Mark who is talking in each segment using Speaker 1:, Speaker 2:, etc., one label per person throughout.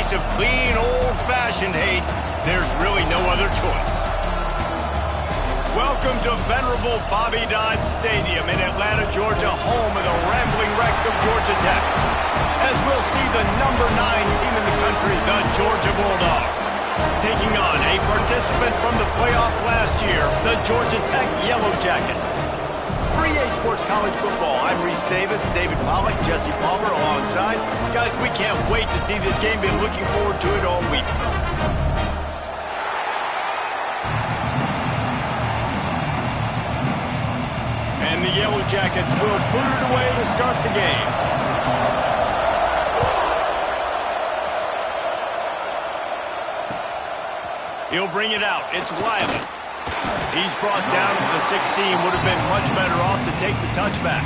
Speaker 1: case of clean, old-fashioned hate, there's really no other choice. Welcome to venerable Bobby Dodd Stadium in Atlanta, Georgia, home of the rambling wreck of Georgia Tech. As we'll see the #9 team in the country, the Georgia Bulldogs, taking on a participant from the playoff last year, the Georgia Tech Yellow Jackets. For EA Sports College Football, I'm Reese Davis, David Pollack, Jesse Palmer alongside. Guys, we can't wait to see this game. Been looking forward to it all week. And the Yellow Jackets will put it away to start the game. He'll bring it out. It's Wiley. He's brought down to the 16. Would have been much better off to take the touchback.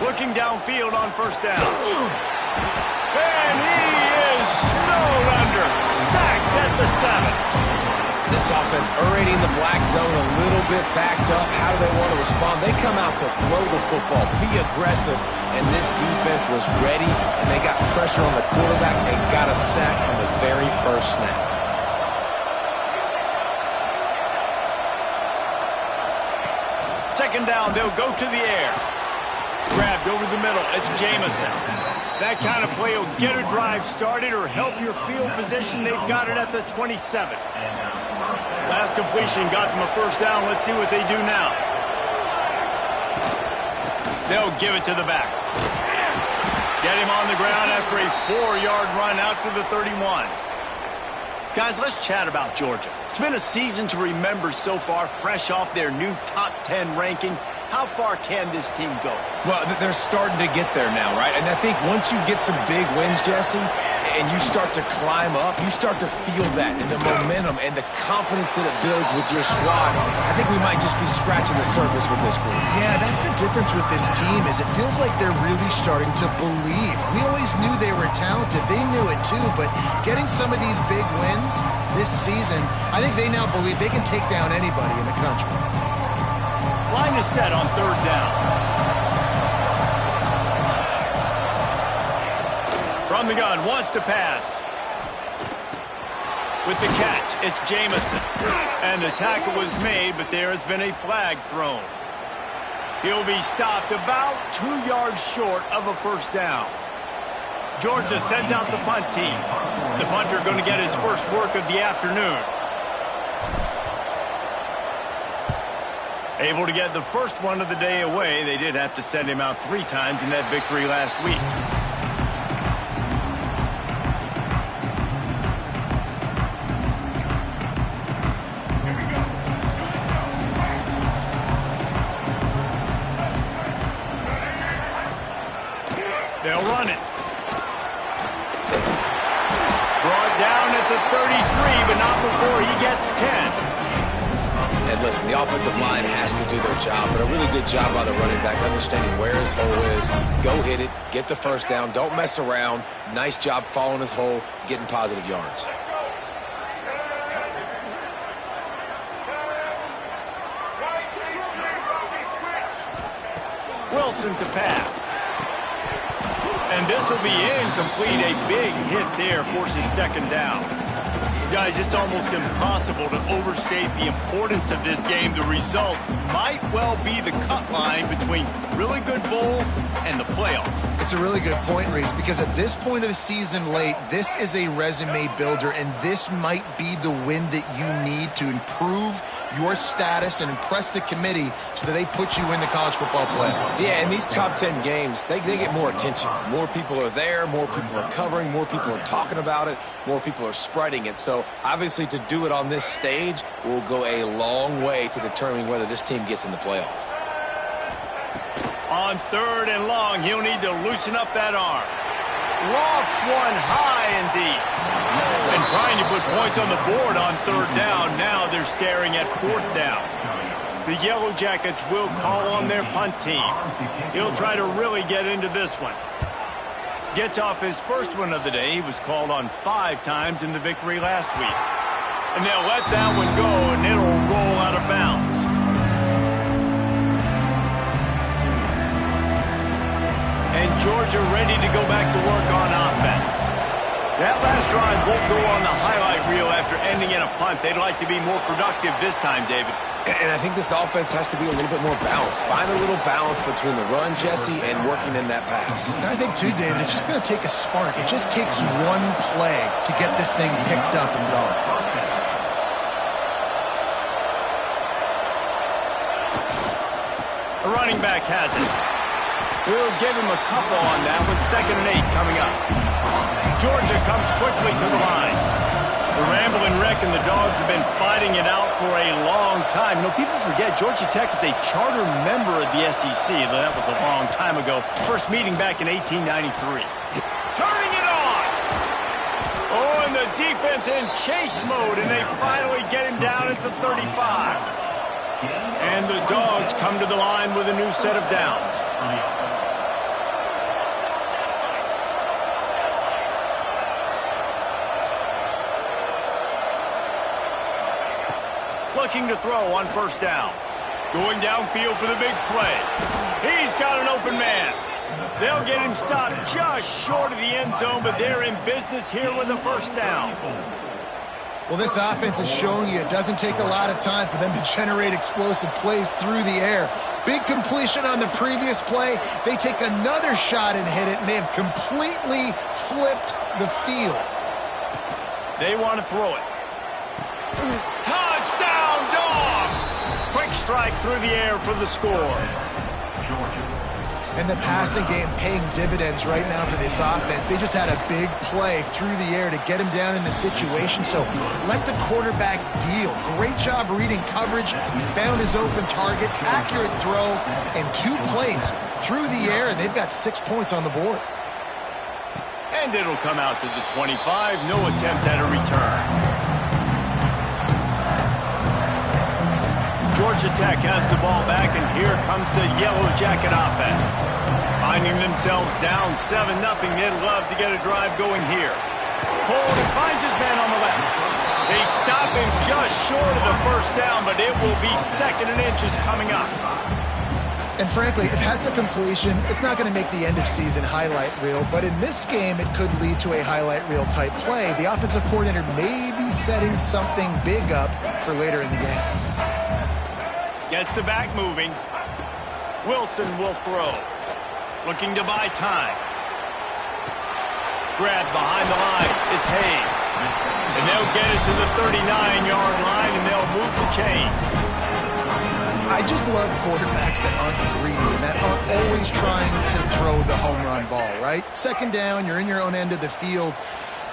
Speaker 1: Looking downfield on first down. And he is snowed under. Sacked at the 7.
Speaker 2: This offense already in the black zone, a little bit backed up. How do they want to respond? They come out to throw the football, be aggressive, and this defense was ready, and they got pressure on the quarterback and got a sack on the very first snap.
Speaker 1: Second down, they'll go to the air. Grabbed over the middle, it's Jamison. That kind of play will get a drive started or help your field position. They've got it at the 27. Last completion got them a first down. Let's see what they do now. They'll give it to the back. Get him on the ground after a 4-yard run out to the 31. Guys, let's chat about Georgia. It's been a season to remember so far, fresh off their new top 10 ranking. How far can this team go?
Speaker 2: Well, they're starting to get there now, right? And I think once you get some big wins, Jesse, and you start to climb up, you start to feel that and the momentum and the confidence that it builds with your squad. I think we might just be scratching the surface with this group.
Speaker 3: Yeah, that's the difference with this team is it feels like they're really starting to believe. We always knew they were talented. They knew it too, but getting some of these big wins this season, I think they now believe they can take down anybody in the country.
Speaker 1: Line is set on third down. From the gun, wants to pass. With the catch, it's Jamison. And the tackle was made, but there has been a flag thrown. He'll be stopped about 2 yards short of a first down. Georgia sends out the punt team. The punter going to get his first work of the afternoon. Able to get the first one of the day away. They did have to send him out 3 times in that victory last week. They'll run it. Brought down at the 33, but not before he gets 10.
Speaker 2: And listen, the offensive line has to do their job, but a really good job by the running back, understanding where his hole is. Go hit it, get the first down, don't mess around. Nice job following his hole, getting positive yards.
Speaker 1: Wilson to pass. And this will be incomplete. A big hit there forces second down. Guys, it's almost impossible to overstate the importance of this game. The result might well be the cut line between really good bowl and the playoff.
Speaker 3: It's a really good point, Reese, because at this point of the season late, this is a resume builder, and this might be the win that you need to improve your status and impress the committee so that they put you in the college football playoff.
Speaker 2: Yeah, in these top 10 games, they get more attention. More people are there, more people are covering, more people are talking about it, more people are spreading it. So obviously to do it on this stage will go a long way to determining whether this team gets in the playoff.
Speaker 1: On third and long, he'll need to loosen up that arm. Lofts one high and deep. And trying to put points on the board on third down. Now they're staring at fourth down. The Yellow Jackets will call on their punt team. He'll try to really get into this one. Gets off his first one of the day. He was called on 5 times in the victory last week. And they'll let that one go, and it'll roll out of bounds. And Georgia ready to go back to work on offense. That last drive won't go on the highlight reel after ending in a punt. They'd like to be more productive this time, David.
Speaker 2: And I think this offense has to be a little bit more balanced. Find a little balance between the run, Jesse, and working in that pass.
Speaker 3: And I think, too, David, it's just going to take a spark. It just takes one play to get this thing picked up and going.
Speaker 1: The running back has it. We'll give him a couple on that one. 2nd and 8 coming up. Georgia comes quickly to the line. The Rambling Wreck and the Dogs have been fighting it out for a long time. You know, people forget Georgia Tech is a charter member of the SEC. That was a long time ago. First meeting back in 1893. Turning it on! Oh, and the defense in chase mode, and they finally get him down at the 35. And the Dogs come to the line with a new set of downs. Looking to throw on 1st down. Going downfield for the big play. He's got an open man. They'll get him stopped just short of the end zone, but they're in business here with a 1st down.
Speaker 3: Well, this offense is showing you it doesn't take a lot of time for them to generate explosive plays through the air. Big completion on the previous play. They take another shot and hit it, and they have completely flipped the field.
Speaker 1: They want to throw it. Touchdown, Dogs! Quick strike through the air for the score.
Speaker 3: And the passing game paying dividends right now for this offense. They just had a big play through the air to get him down in the situation. So let the quarterback deal. Great job reading coverage. He found his open target, accurate throw, and 2 plays through the air, and they've got 6 points on the board.
Speaker 1: And it'll come out to the 25. No attempt at a return. Georgia Tech has the ball back, and here comes the Yellow Jacket offense. Finding themselves down 7-0, they'd love to get a drive going here. Hold and finds his man on the left. They stop him just short of the 1st down, but it will be 2nd and inches coming up.
Speaker 3: And frankly, if that's a completion, it's not going to make the end-of-season highlight reel, but in this game, it could lead to a highlight reel type play. The offensive coordinator may be setting something big up for later in the game.
Speaker 1: Gets the back moving. Wilson will throw. Looking to buy time. Grabbed behind the line. It's Hayes. And they'll get it to the 39-yard line, and they'll move the chains.
Speaker 3: I just love quarterbacks that aren't greedy and that aren't always trying to throw the home run ball, right? 2nd down, you're in your own end of the field.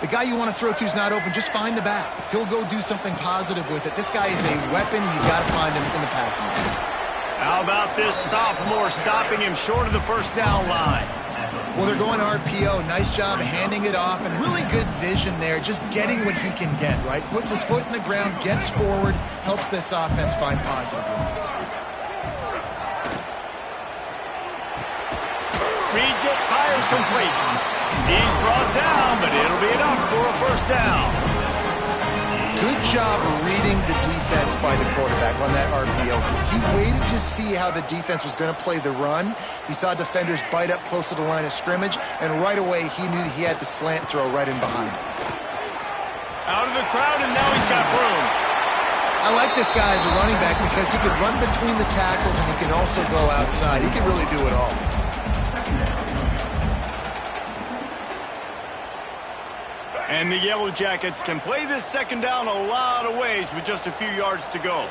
Speaker 3: The guy you want to throw to is not open. Just find the back. He'll go do something positive with it. This guy is a weapon. You've got to find him in the passing game.
Speaker 1: How about this sophomore stopping him short of the 1st down line?
Speaker 3: Well, they're going RPO. Nice job handing it off, and really good vision there, just getting what he can get, right? Puts his foot in the ground, gets forward, helps this offense find positive lines.
Speaker 1: Reads it, fires complete. He's brought down, but it'll be enough for a 1st down.
Speaker 3: Good job reading the defense by the quarterback on that RPO. He waited to see how the defense was going to play the run. He saw defenders bite up close to the line of scrimmage, and right away he knew he had the slant throw right in behind him.
Speaker 1: Out of the crowd, and now he's got room.
Speaker 3: I like this guy as a running back because he can run between the tackles and he can also go outside. He can really do it all.
Speaker 1: And the Yellow Jackets can play this 2nd down a lot of ways with just a few yards to go.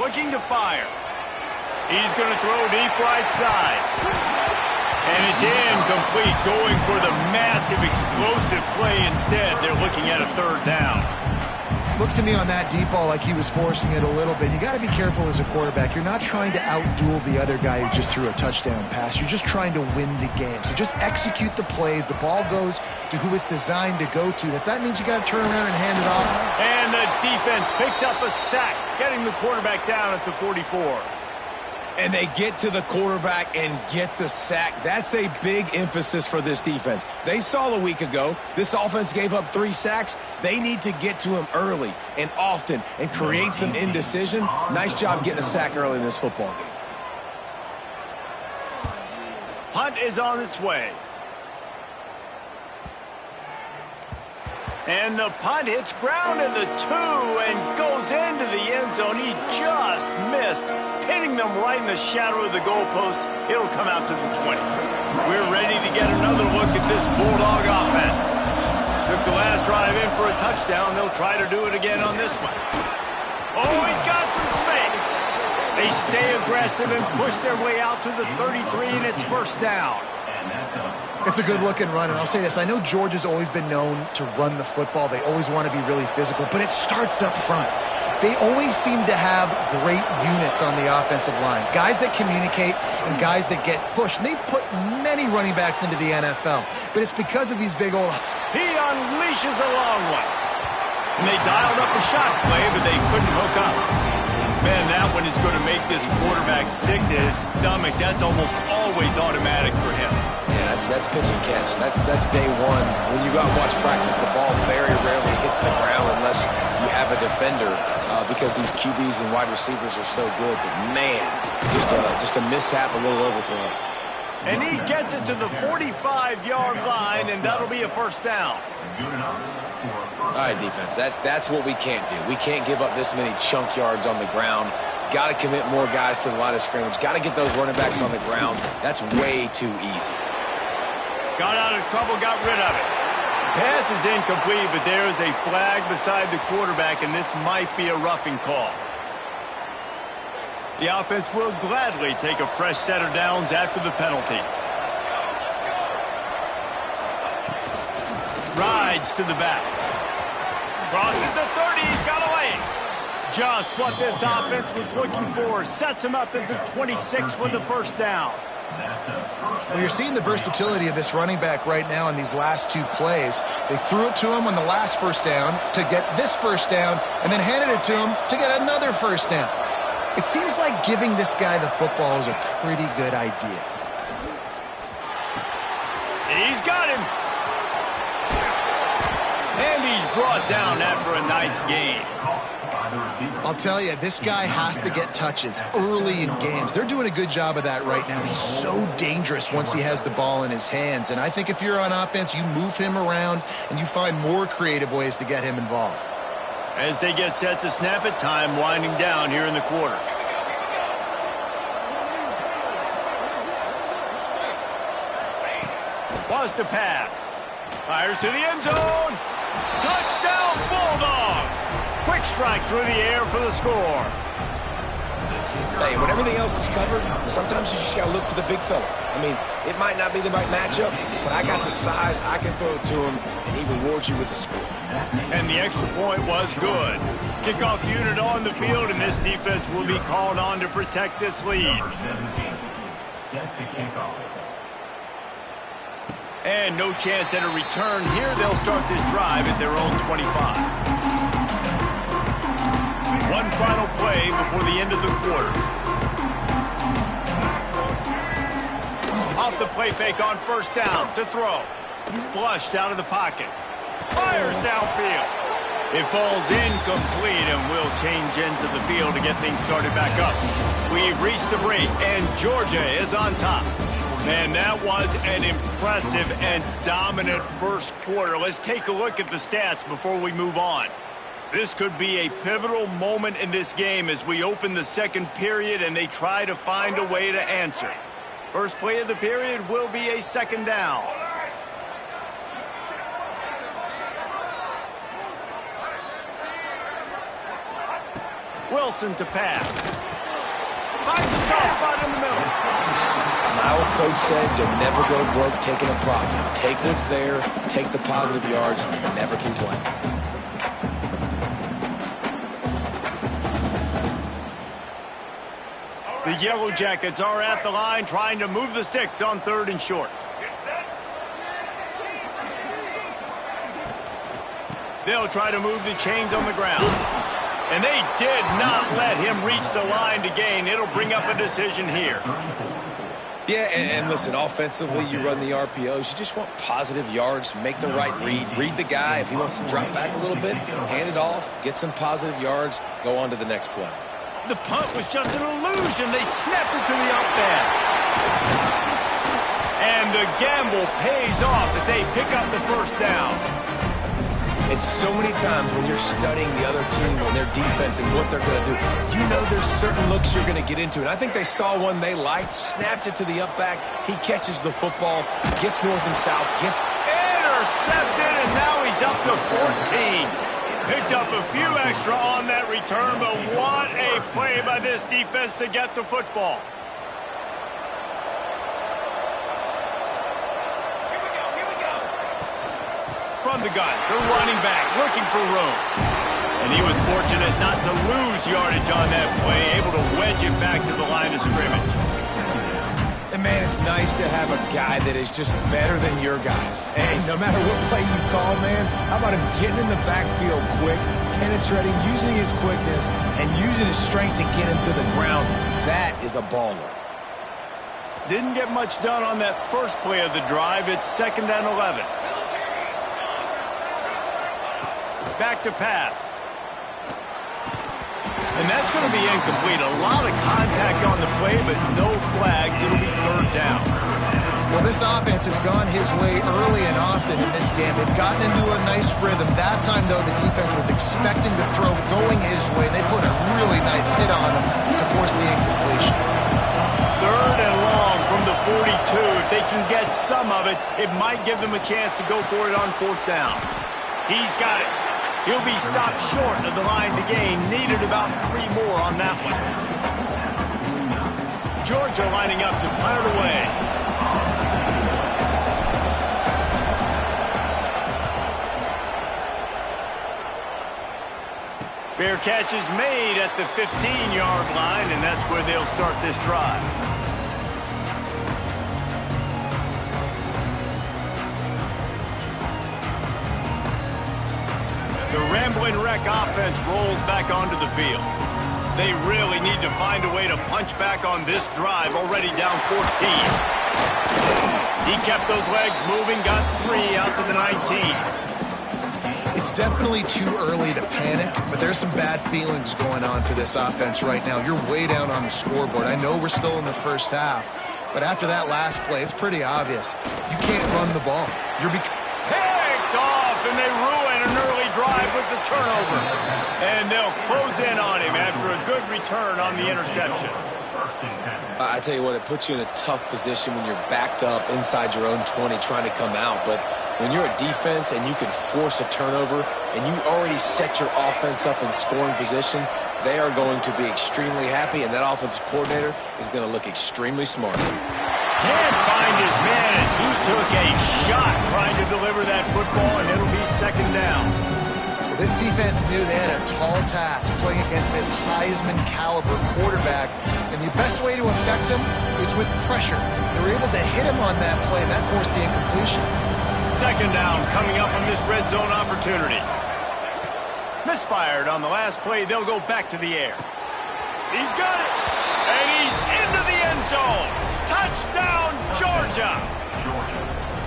Speaker 1: Looking to fire. He's going to throw deep right side. And it's incomplete, going for the massive explosive play instead. They're looking at a 3rd down.
Speaker 3: Looks to me on that deep ball like he was forcing it a little bit. You got to be careful as a quarterback. You're not trying to outduel the other guy who just threw a touchdown pass. You're just trying to win the game. So just execute the plays. The ball goes to who it's designed to go to. And if that means you got to turn around and hand it off.
Speaker 1: And the defense picks up a sack, getting the quarterback down at the 44.
Speaker 2: And they get to the quarterback and get the sack. That's a big emphasis for this defense. They saw a week ago, this offense gave up 3 sacks. They need to get to him early and often and create some indecision. Nice job getting a sack early in this football game.
Speaker 1: Punt is on its way. And the punt hits ground in the 2 and goes into the end zone. He just missed, pinning them right in the shadow of the goalpost. It'll come out to the 20. We're ready to get another look at this Bulldog offense. Took the last drive in for a touchdown. They'll try to do it again on this one. Oh, he's got some space. They stay aggressive and push their way out to the 33, and it's first down.
Speaker 3: It's a good-looking run, and I'll say this. I know Georgia's always been known to run the football. They always want to be really physical, but it starts up front. They always seem to have great units on the offensive line, guys that communicate and guys that get pushed. And they put many running backs into the NFL, but it's because of these big old...
Speaker 1: He unleashes a long one. And they dialed up a shot play, but they couldn't hook up. Man, that one is going to make this quarterback sick to his stomach. That's almost always automatic for him.
Speaker 2: Yeah, that's pitch and catch. That's day one. When you go out and watch practice, the ball very rarely hits the ground unless you have a defender because these QBs and wide receivers are so good. But, man, just a mishap, a little overthrow.
Speaker 1: And he gets it to the 45-yard line, and that'll be a first down.
Speaker 2: All right, defense, that's what we can't do. We can't give up this many chunk yards on the ground. Got to commit more guys to the line of scrimmage. Got to get those running backs on the ground. That's way too easy.
Speaker 1: Got out of trouble, got rid of it. Pass is incomplete, but there is a flag beside the quarterback, and this might be a roughing call. The offense will gladly take a fresh set of downs after the penalty. Rides to the back. Crosses the 30, he's got away. Just what this offense was looking for. Sets him up at the 26 with the first down.
Speaker 3: Well, you're seeing the versatility of this running back right now in these last 2 plays. They threw it to him on the last first down to get this first down, and then handed it to him to get another first down. It seems like giving this guy the football is a pretty good idea.
Speaker 1: He's got him. And he's brought down after a nice gain.
Speaker 3: I'll tell you, this guy has to get touches early in games. They're doing a good job of that right now. He's so dangerous once he has the ball in his hands. And I think if you're on offense, you move him around and you find more creative ways to get him involved.
Speaker 1: As they get set to snap it, time winding down here in the quarter. Wants to pass. Fires to the end zone. Touchdown, Bulldogs! Quick strike through the air for the score.
Speaker 2: Hey, when everything else is covered, sometimes you just got to look to the big fella. I mean, it might not be the right matchup, but I got the size, I can throw it to him, and he rewards you with the score.
Speaker 1: And the extra point was good. Kickoff unit on the field, and this defense will be called on to protect this lead.
Speaker 4: Set to kickoff.
Speaker 1: And no chance at a return here. They'll start this drive at their own 25. One final play before the end of the quarter. Off the play fake on first down to throw. Flushed out of the pocket. Fires downfield. It falls incomplete and will change ends of the field to get things started back up. We've reached the break, and Georgia is on top. Man, that was an impressive and dominant first quarter. Let's take a look at the stats before we move on. This could be a pivotal moment in this game as we open the second period and they try to find a way to answer. First play of the period will be a second down. Wilson to pass. Finds a soft spot in the middle.
Speaker 2: My old coach said you'll never go broke taking a profit. Take what's there, take the positive yards, and you never complain.
Speaker 1: The Yellow Jackets are at the line trying to move the sticks on 3rd and short. They'll try to move the chains on the ground. And they did not let him reach the line to gain. It'll bring up a decision here.
Speaker 2: Yeah, and listen, offensively, you run the RPOs. You just want positive yards, make the right read the guy. If he wants to drop back a little bit, hand it off, get some positive yards, go on to the next play.
Speaker 1: The punt was just an illusion. They snapped it to the up man. And the gamble pays off as they pick up the first down.
Speaker 2: And so many times when you're studying the other team and their defense and what they're going to do, you know there's certain looks you're going to get into. And I think they saw one they liked, snapped it to the up back. He catches the football, gets north and south, gets
Speaker 1: intercepted, and now he's up to 14. Picked up a few extra on that return, but what a play by this defense to get the football. From the gun, the running back looking for room. And he was fortunate not to lose yardage on that play, able to wedge it back to the line of scrimmage.
Speaker 2: And man, it's nice to have a guy that is just better than your guys. And no matter what play you call, man, how about him getting in the backfield quick, penetrating, using his quickness, and using his strength to get him to the ground. That is a baller.
Speaker 1: Didn't get much done on that first play of the drive. It's 2nd and 11. Back to pass. And that's going to be incomplete. A lot of contact on the play, but no flags. It'll be 3rd down.
Speaker 3: Well, this offense has gone his way early and often in this game. They've gotten into a nice rhythm. That time, though, the defense was expecting to throw going his way. They put a really nice hit on him to force the incompletion.
Speaker 1: 3rd and long from the 42. If they can get some of it, it might give them a chance to go for it on 4th down. He's got it. He'll be stopped short of the line to gain. Needed about 3 more on that one. Georgia lining up to punt it away. Fair catch is made at the 15-yard line, and that's where they'll start this drive. The Ramblin' Wreck offense rolls back onto the field. They really need to find a way to punch back on this drive, already down 14. He kept those legs moving, got 3 out to the 19.
Speaker 3: It's definitely too early to panic, but there's some bad feelings going on for this offense right now. You're way down on the scoreboard. I know we're still in the first half, but after that last play, it's pretty obvious. You can't run the ball. You're
Speaker 1: picked off, and they ruin an early drive with the turnover. And they'll close in on him after a good return on the interception.
Speaker 2: I tell you what, it puts you in a tough position when you're backed up inside your own 20 trying to come out. But when you're a defense and you can force a turnover and you already set your offense up in scoring position, they are going to be extremely happy, and that offensive coordinator is going to look extremely smart.
Speaker 1: Can't find his man as he took a shot trying to deliver that football, and it'll be 2nd down.
Speaker 3: Well, this defense knew they had a tall task playing against this Heisman caliber quarterback, and the best way to affect him is with pressure. They were able to hit him on that play, and that forced the incompletion.
Speaker 1: 2nd down coming up on this red zone opportunity. Misfired on the last play. They'll go back to the air. He's got it, and he's into the end zone. Touchdown, Georgia.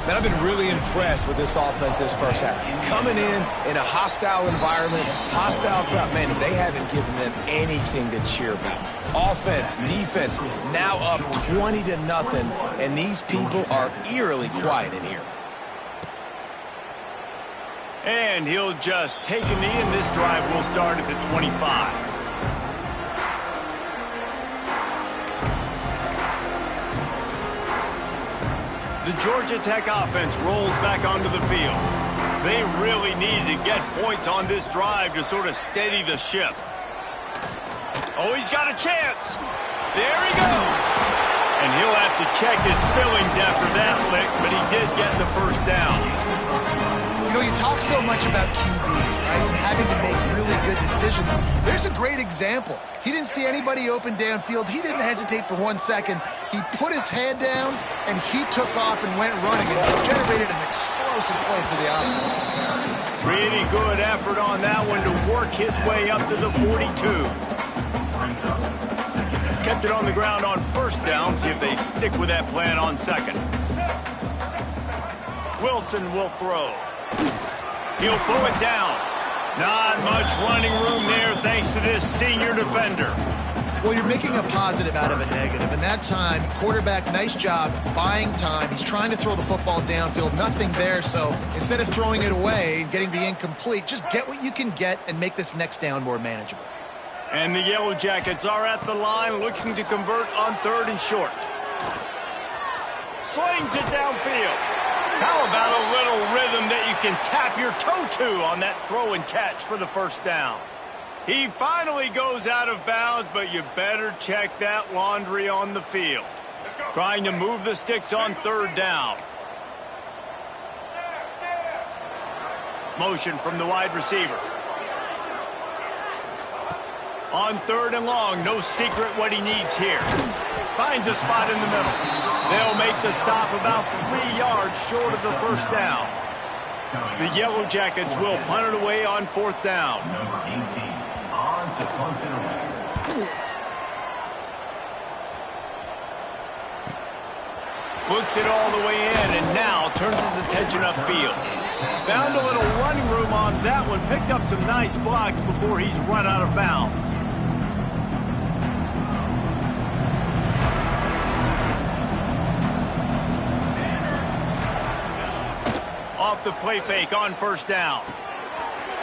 Speaker 2: Man, I've been really impressed with this offense this first half. Coming in a hostile environment, hostile crowd, man, they haven't given them anything to cheer about. Offense, defense, now up 20-0, and these people are eerily quiet in here.
Speaker 1: And he'll just take a knee, and this drive will start at the 25. The Georgia Tech offense rolls back onto the field. They really need to get points on this drive to sort of steady the ship. Oh, he's got a chance. There he goes. And he'll have to check his fillings after that lick, but he did get the first down.
Speaker 3: You know, you talk so much about QBs, right, and having to make really good decisions. There's a great example. He didn't see anybody open downfield. He didn't hesitate for 1 second. He put his head down, and he took off and went running and generated an explosive explosive play for the offense.
Speaker 1: Pretty good effort on that one to work his way up to the 42. Kept it on the ground on first down. See if they stick with that plan on second. Wilson will throw. He'll throw it down. Not much running room there thanks to this senior defender.
Speaker 3: Well, you're making a positive out of a negative. And that time, quarterback, nice job buying time. He's trying to throw the football downfield. Nothing there. So instead of throwing it away and getting the incomplete, just get what you can get and make this next down more manageable.
Speaker 1: And the Yellow Jackets are at the line looking to convert on 3rd and short. Slings it downfield. How about a little rhythm that you can tap your toe to on that throw and catch for the first down? He finally goes out of bounds, but you better check that laundry on the field. Trying to move the sticks on 3rd down. Motion from the wide receiver. On 3rd and long, no secret what he needs here. Finds a spot in the middle. They'll make the stop about 3 yards short of the first down. The Yellow Jackets will punt it away on 4th down.
Speaker 4: Number 18 on to punt it away.
Speaker 1: Looks it all the way in and now turns his attention upfield. Found a little running room on that one. Picked up some nice blocks before he's run out of bounds. Off the play fake on 1st down.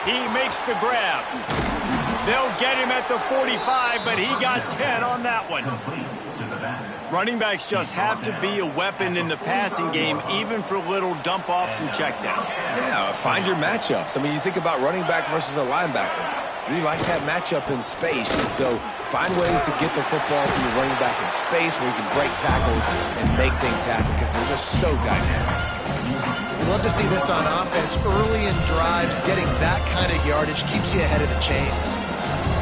Speaker 1: He makes the grab. They'll get him at the 45, but he got 10 on that one. Running backs just have to be a weapon in the passing game, even for little dump-offs and checkdowns.
Speaker 2: Yeah, find your matchups. I mean, you think about running back versus a linebacker. We like that matchup in space, and so find ways to get the football to your running back in space where you can break tackles and make things happen because they're just so dynamic.
Speaker 3: We'd love to see this on offense. Early in drives, getting that kind of yardage keeps you ahead of the chains.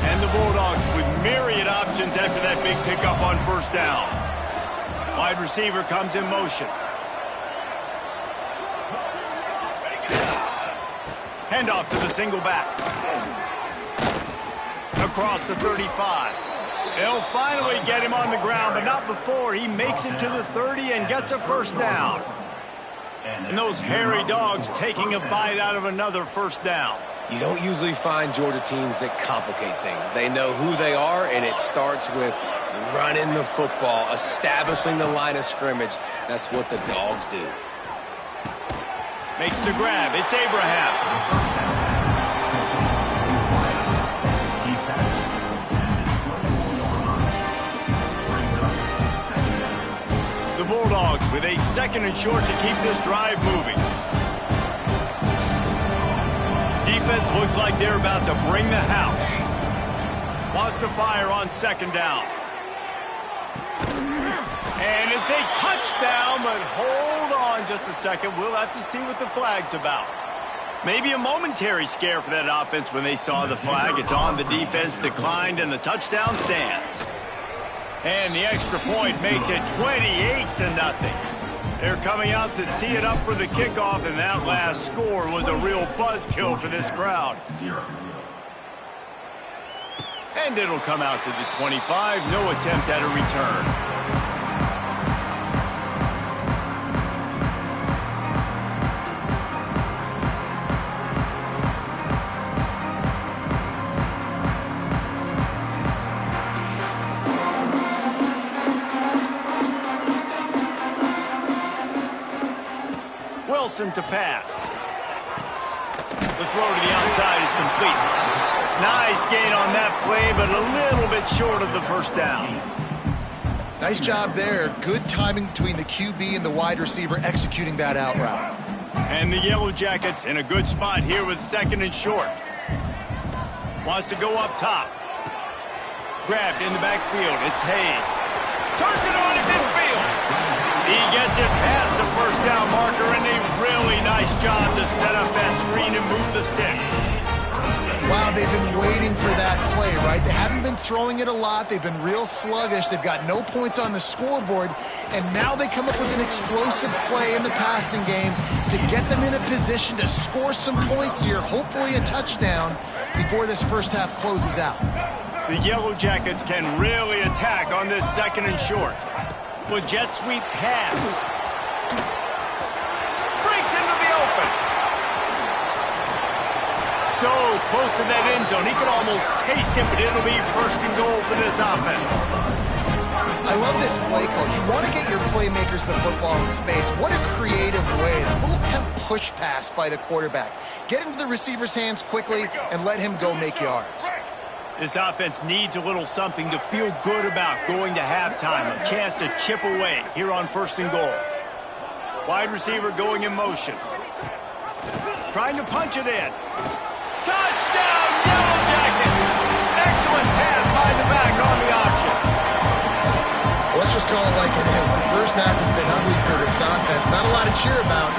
Speaker 1: And the Bulldogs with myriad options after that big pickup on 1st down. Wide receiver comes in motion. Handoff to the single back. Across the 35. They'll finally get him on the ground, but not before he makes it to the 30 and gets a 1st down. And those hairy dogs taking a bite out of another 1st down.
Speaker 2: You don't usually find Georgia teams that complicate things. They know who they are, and it starts with running the football, establishing the line of scrimmage. That's what the Dogs do.
Speaker 1: Makes the grab. It's Abraham. The Bulldogs with a 2nd and short to keep this drive moving. Defense looks like they're about to bring the house. Wants to fire on 2nd down. And it's a touchdown, but hold on just a second. We'll have to see what the flag's about. Maybe a momentary scare for that offense when they saw the flag. It's on. The defense declined, and the touchdown stands. And the extra point makes it 28-0. They're coming out to tee it up for the kickoff, and that last score was a real buzzkill for this crowd. And it'll come out to the 25. No attempt at a return. Wilson to pass. The throw to the outside is complete. Nice gain on that play, but a little bit short of the 1st down.
Speaker 3: Nice job there. Good timing between the QB and the wide receiver executing that out route.
Speaker 1: And the Yellow Jackets in a good spot here with 2nd and short. Wants to go up top. Grabbed in the backfield. It's Hayes. Turns it on in midfield. He gets it past the 1st down marker, and a really nice job to set up that screen and move the sticks.
Speaker 3: Wow, they've been waiting for that play, right? They haven't been throwing it a lot. They've been real sluggish. They've got no points on the scoreboard. And now they come up with an explosive play in the passing game to get them in a position to score some points here, hopefully a touchdown, before this first half closes out.
Speaker 1: The Yellow Jackets can really attack on this second and short. The jet sweep pass. Breaks into the open. So close to that end zone. He could almost taste it, but it'll be first and goal for this offense.
Speaker 3: I love this play call. You want to get your playmakers the football in space. What a creative way. This little kind of push pass by the quarterback. Get into the receiver's hands quickly and let him go make yards.
Speaker 1: This offense needs a little something to feel good about going to halftime. A chance to chip away here on first and goal. Wide receiver going in motion. Trying to punch it in. Touchdown, Yellow Jackets! Excellent pass by the back on the option.
Speaker 3: Let's just call it like it is. The first half has been ugly for this offense. Not a lot to cheer about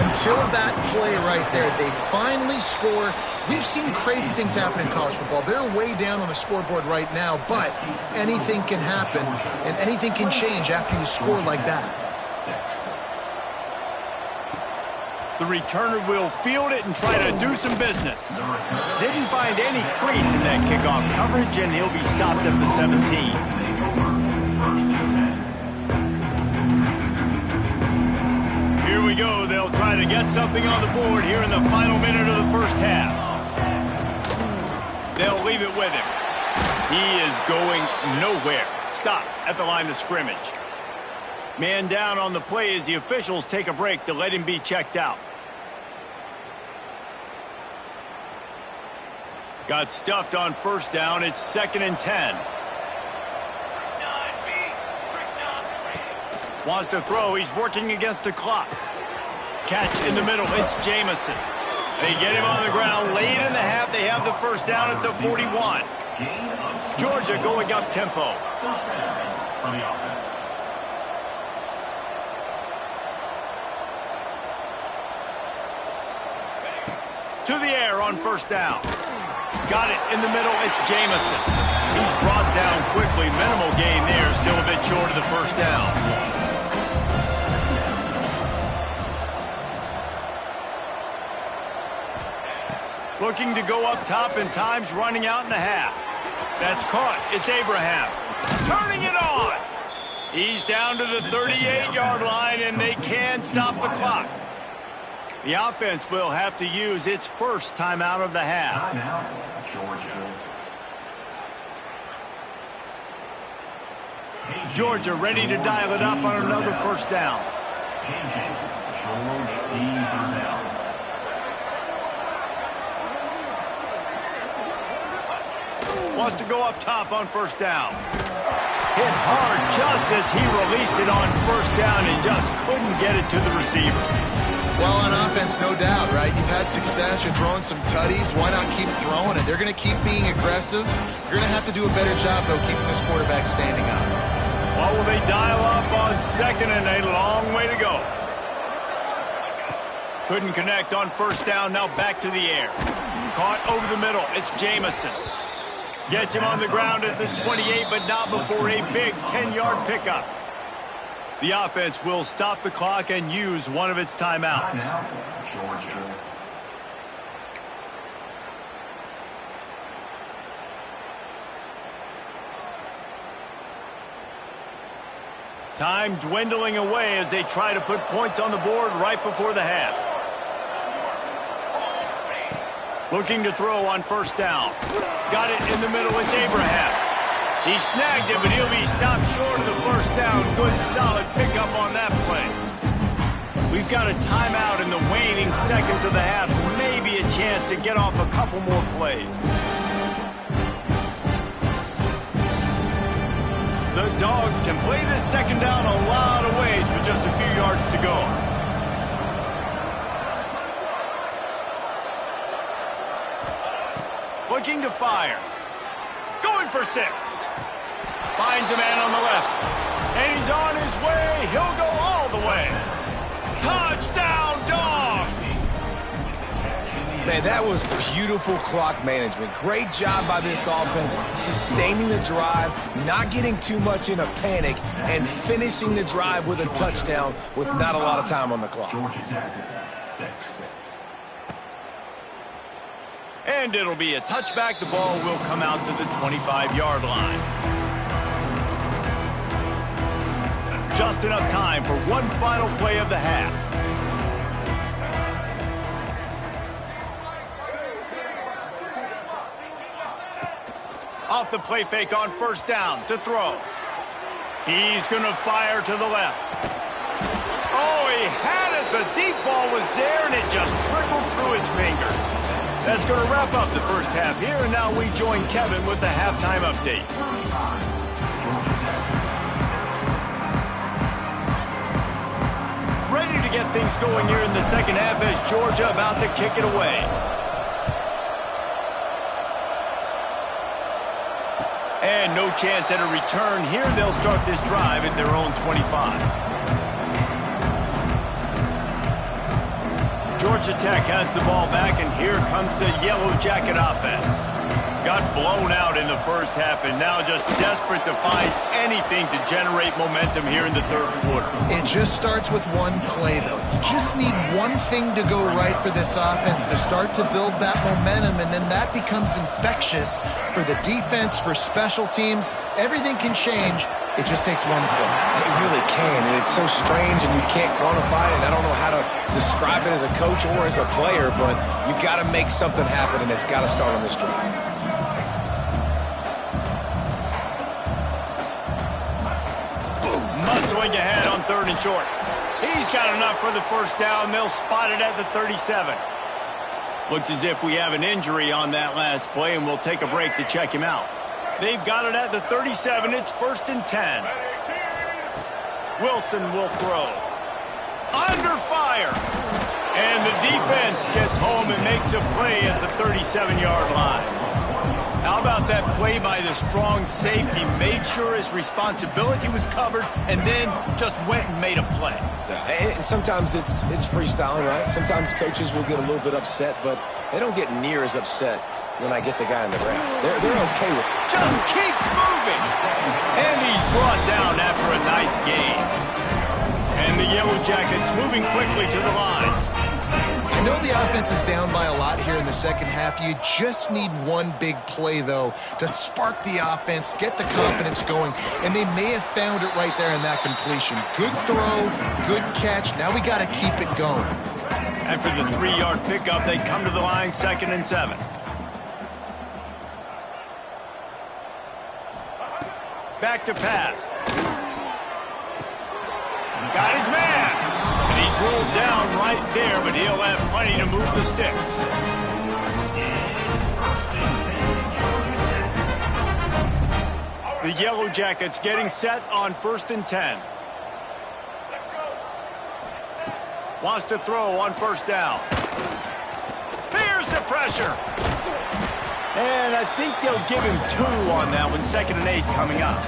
Speaker 3: until that play right there. They finally score. We've seen crazy things happen in college football. They're way down on the scoreboard right now, but anything can happen, and anything can change after you score like that.
Speaker 1: The returner will field it and try to do some business. Didn't find any crease in that kickoff coverage, and he'll be stopped at the 17. Here we go. They'll try to get something on the board here in the final minute of the first half. They'll leave it with him. He is going nowhere. Stop at the line of scrimmage. Man down on the play as the officials take a break to let him be checked out. Got stuffed on first down. It's 2nd and 10. Wants to throw. He's working against the clock. Catch in the middle. It's Jamison. They get him on the ground. Late in the half, they have the first down at the 41. Georgia going up tempo. To the air on first down. Got it in the middle. It's Jamison. He's brought down quickly. Minimal gain there. Still a bit short of the first down. Looking to go up top, and time's running out in the half. That's caught. It's Abraham. Turning it on. He's down to the 38-yard line, and they can stop the clock. The offense will have to use its first timeout of the half.
Speaker 4: Timeout, Georgia.
Speaker 1: Georgia ready to dial it up on another first down.
Speaker 4: KJ, George D. Burnell.
Speaker 1: Wants to go up top on first down. Hit hard just as he released it on first down and just couldn't get it to the receiver.
Speaker 3: Well, on offense, no doubt, right? You've had success. You're throwing some tutties. Why not keep throwing it? They're going to keep being aggressive. You're going to have to do a better job, though, keeping this quarterback standing up.
Speaker 1: Well, will they dial up on 2nd and a long way to go? Couldn't connect on first down. Now back to the air. Caught over the middle. It's Jamison. Gets him on the ground at the 28, but not before a big 10-yard pickup. The offense will stop the clock and use one of its timeouts.
Speaker 4: Timeout, Georgia.
Speaker 1: Time dwindling away as they try to put points on the board right before the half. Looking to throw on first down. Got it in the middle. It's Abraham. He snagged it, but he'll be stopped short of the first down. Good, solid pickup on that play. We've got a timeout in the waning seconds of the half. Maybe a chance to get off a couple more plays. The Dogs can play this second down a lot of ways with just a few yards to go. Looking to fire. Going for 6. Finds a man on the left. And he's on his way. He'll go all the way. Touchdown, Dogs!
Speaker 2: Man, that was beautiful clock management. Great job by this offense, sustaining the drive, not getting too much in a panic, and finishing the drive with a touchdown with not a lot of time on the clock.
Speaker 4: Georgia Tech, 6.
Speaker 1: And it'll be a touchback. The ball will come out to the 25-yard line. Just enough time for one final play of the half. Off the play fake on first down to throw. He's going to fire to the left. Oh, he had it. The deep ball was there, and it just trickled through his fingers. That's going to wrap up the first half here, and now we join Kevin with the halftime update. Ready to get things going here in the second half as Georgia about to kick it away. And no chance at a return here. They'll start this drive at their own 25. Georgia Tech has the ball back, and here comes the Yellow Jacket offense. Got blown out in the first half, and now just desperate to find anything to generate momentum here in the third quarter.
Speaker 3: It just starts with one play, though. You just need one thing to go right for this offense to start to build that momentum, and then that becomes infectious for the defense, for special teams. Everything can change. It just takes one play.
Speaker 2: It really can, and it's so strange, and you can't quantify it. I don't know how to describe it as a coach or as a player, but you got to make something happen, and it's got to start on this drive.
Speaker 1: Muscling ahead on third and short. He's got enough for the first down. They'll spot it at the 37. Looks as if we have an injury on that last play, and we'll take a break to check him out. They've got it at the 37. It's 1st and 10. Wilson will throw. Under fire. And the defense gets home and makes a play at the 37-yard line. How about that play by the strong safety? Made sure his responsibility was covered and then just went and made a play.
Speaker 2: And sometimes it's freestyling, right? Sometimes coaches will get a little bit upset, but they don't get near as upset when I get the guy on the ground. They're okay with it.
Speaker 1: Just keeps moving. And he's brought down after a nice gain. And the Yellow Jackets moving quickly to the line.
Speaker 3: I know the offense is down by a lot here in the second half. You just need one big play, though, to spark the offense, get the confidence going, and they may have found it right there in that completion. Good throw, good catch. Now we got to keep it going.
Speaker 1: After the 3-yard pickup, they come to the line, 2nd and 7. Back to pass. Got his man. And he's rolled down right there, but he'll have plenty to move the sticks. The Yellow Jackets getting set on 1st and 10. Wants to throw on first down. Here's the pressure. And I think they'll give him 2 on that one. 2nd and 8 coming up.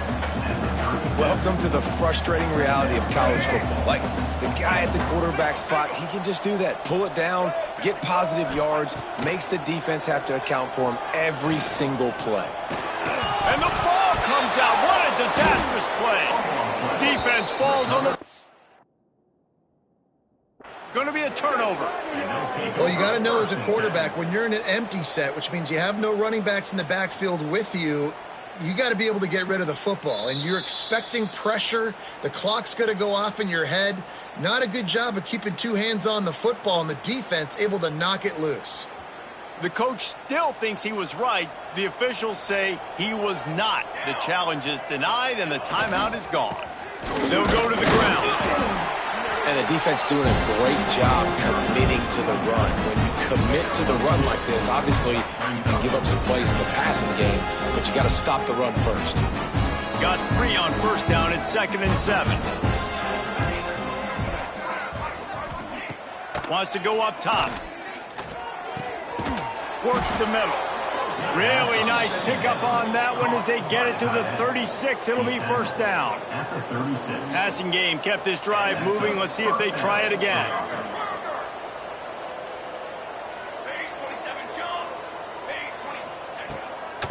Speaker 2: Welcome to the frustrating reality of college football. Like, the guy at the quarterback spot, he can just do that. Pull it down, get positive yards, makes the defense have to account for him every single play.
Speaker 1: And the ball comes out. What a disastrous play. Defense falls on the... Going to be a turnover.
Speaker 3: Well, you got to know as a quarterback, when you're in an empty set, which means you have no running backs in the backfield with you, you got to be able to get rid of the football, and you're expecting pressure. The clock's going to go off in your head. Not a good job of keeping 2 hands on the football, and the defense able to knock it loose.
Speaker 1: The coach still thinks he was right. The officials say he was not. The challenge is denied, and the timeout is gone. They'll go to the ground.
Speaker 2: And the defense doing a great job committing to the run. When you commit to the run like this, obviously you can give up some plays in the passing game, but you got to stop the run first.
Speaker 1: Got 3 on first down at 2nd and 7. Wants to go up top. Works the middle. Really nice pickup on that one as they get it to the 36. It'll be first down. Passing game kept this drive moving. Let's see if they try it again.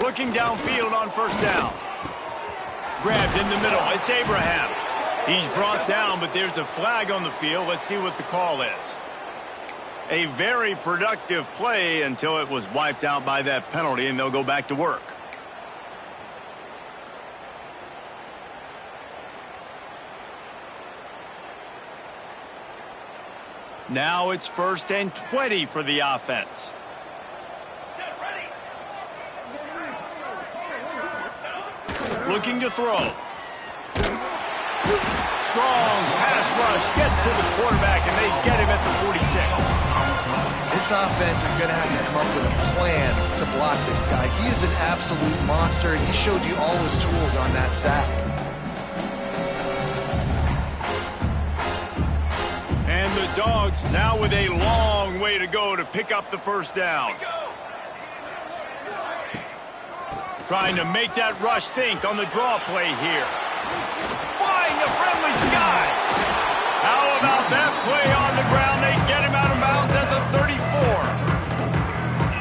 Speaker 1: Looking downfield on first down. Grabbed in the middle. It's Abraham. He's brought down, but there's a flag on the field. Let's see what the call is. A very productive play until it was wiped out by that penalty, and they'll go back to work. Now it's 1st and 20 for the offense. Looking to throw. Strong pass rush gets to the quarterback, and they get him at the 46.
Speaker 3: This offense is going to have to come up with a plan to block this guy. He is an absolute monster, and he showed you all his tools on that sack.
Speaker 1: And the Dogs now with a long way to go to pick up the first down. Trying to make that rush think on the draw play here. Flying the friendly skies. How about that play on the ground? They get him out of bounds at the 34.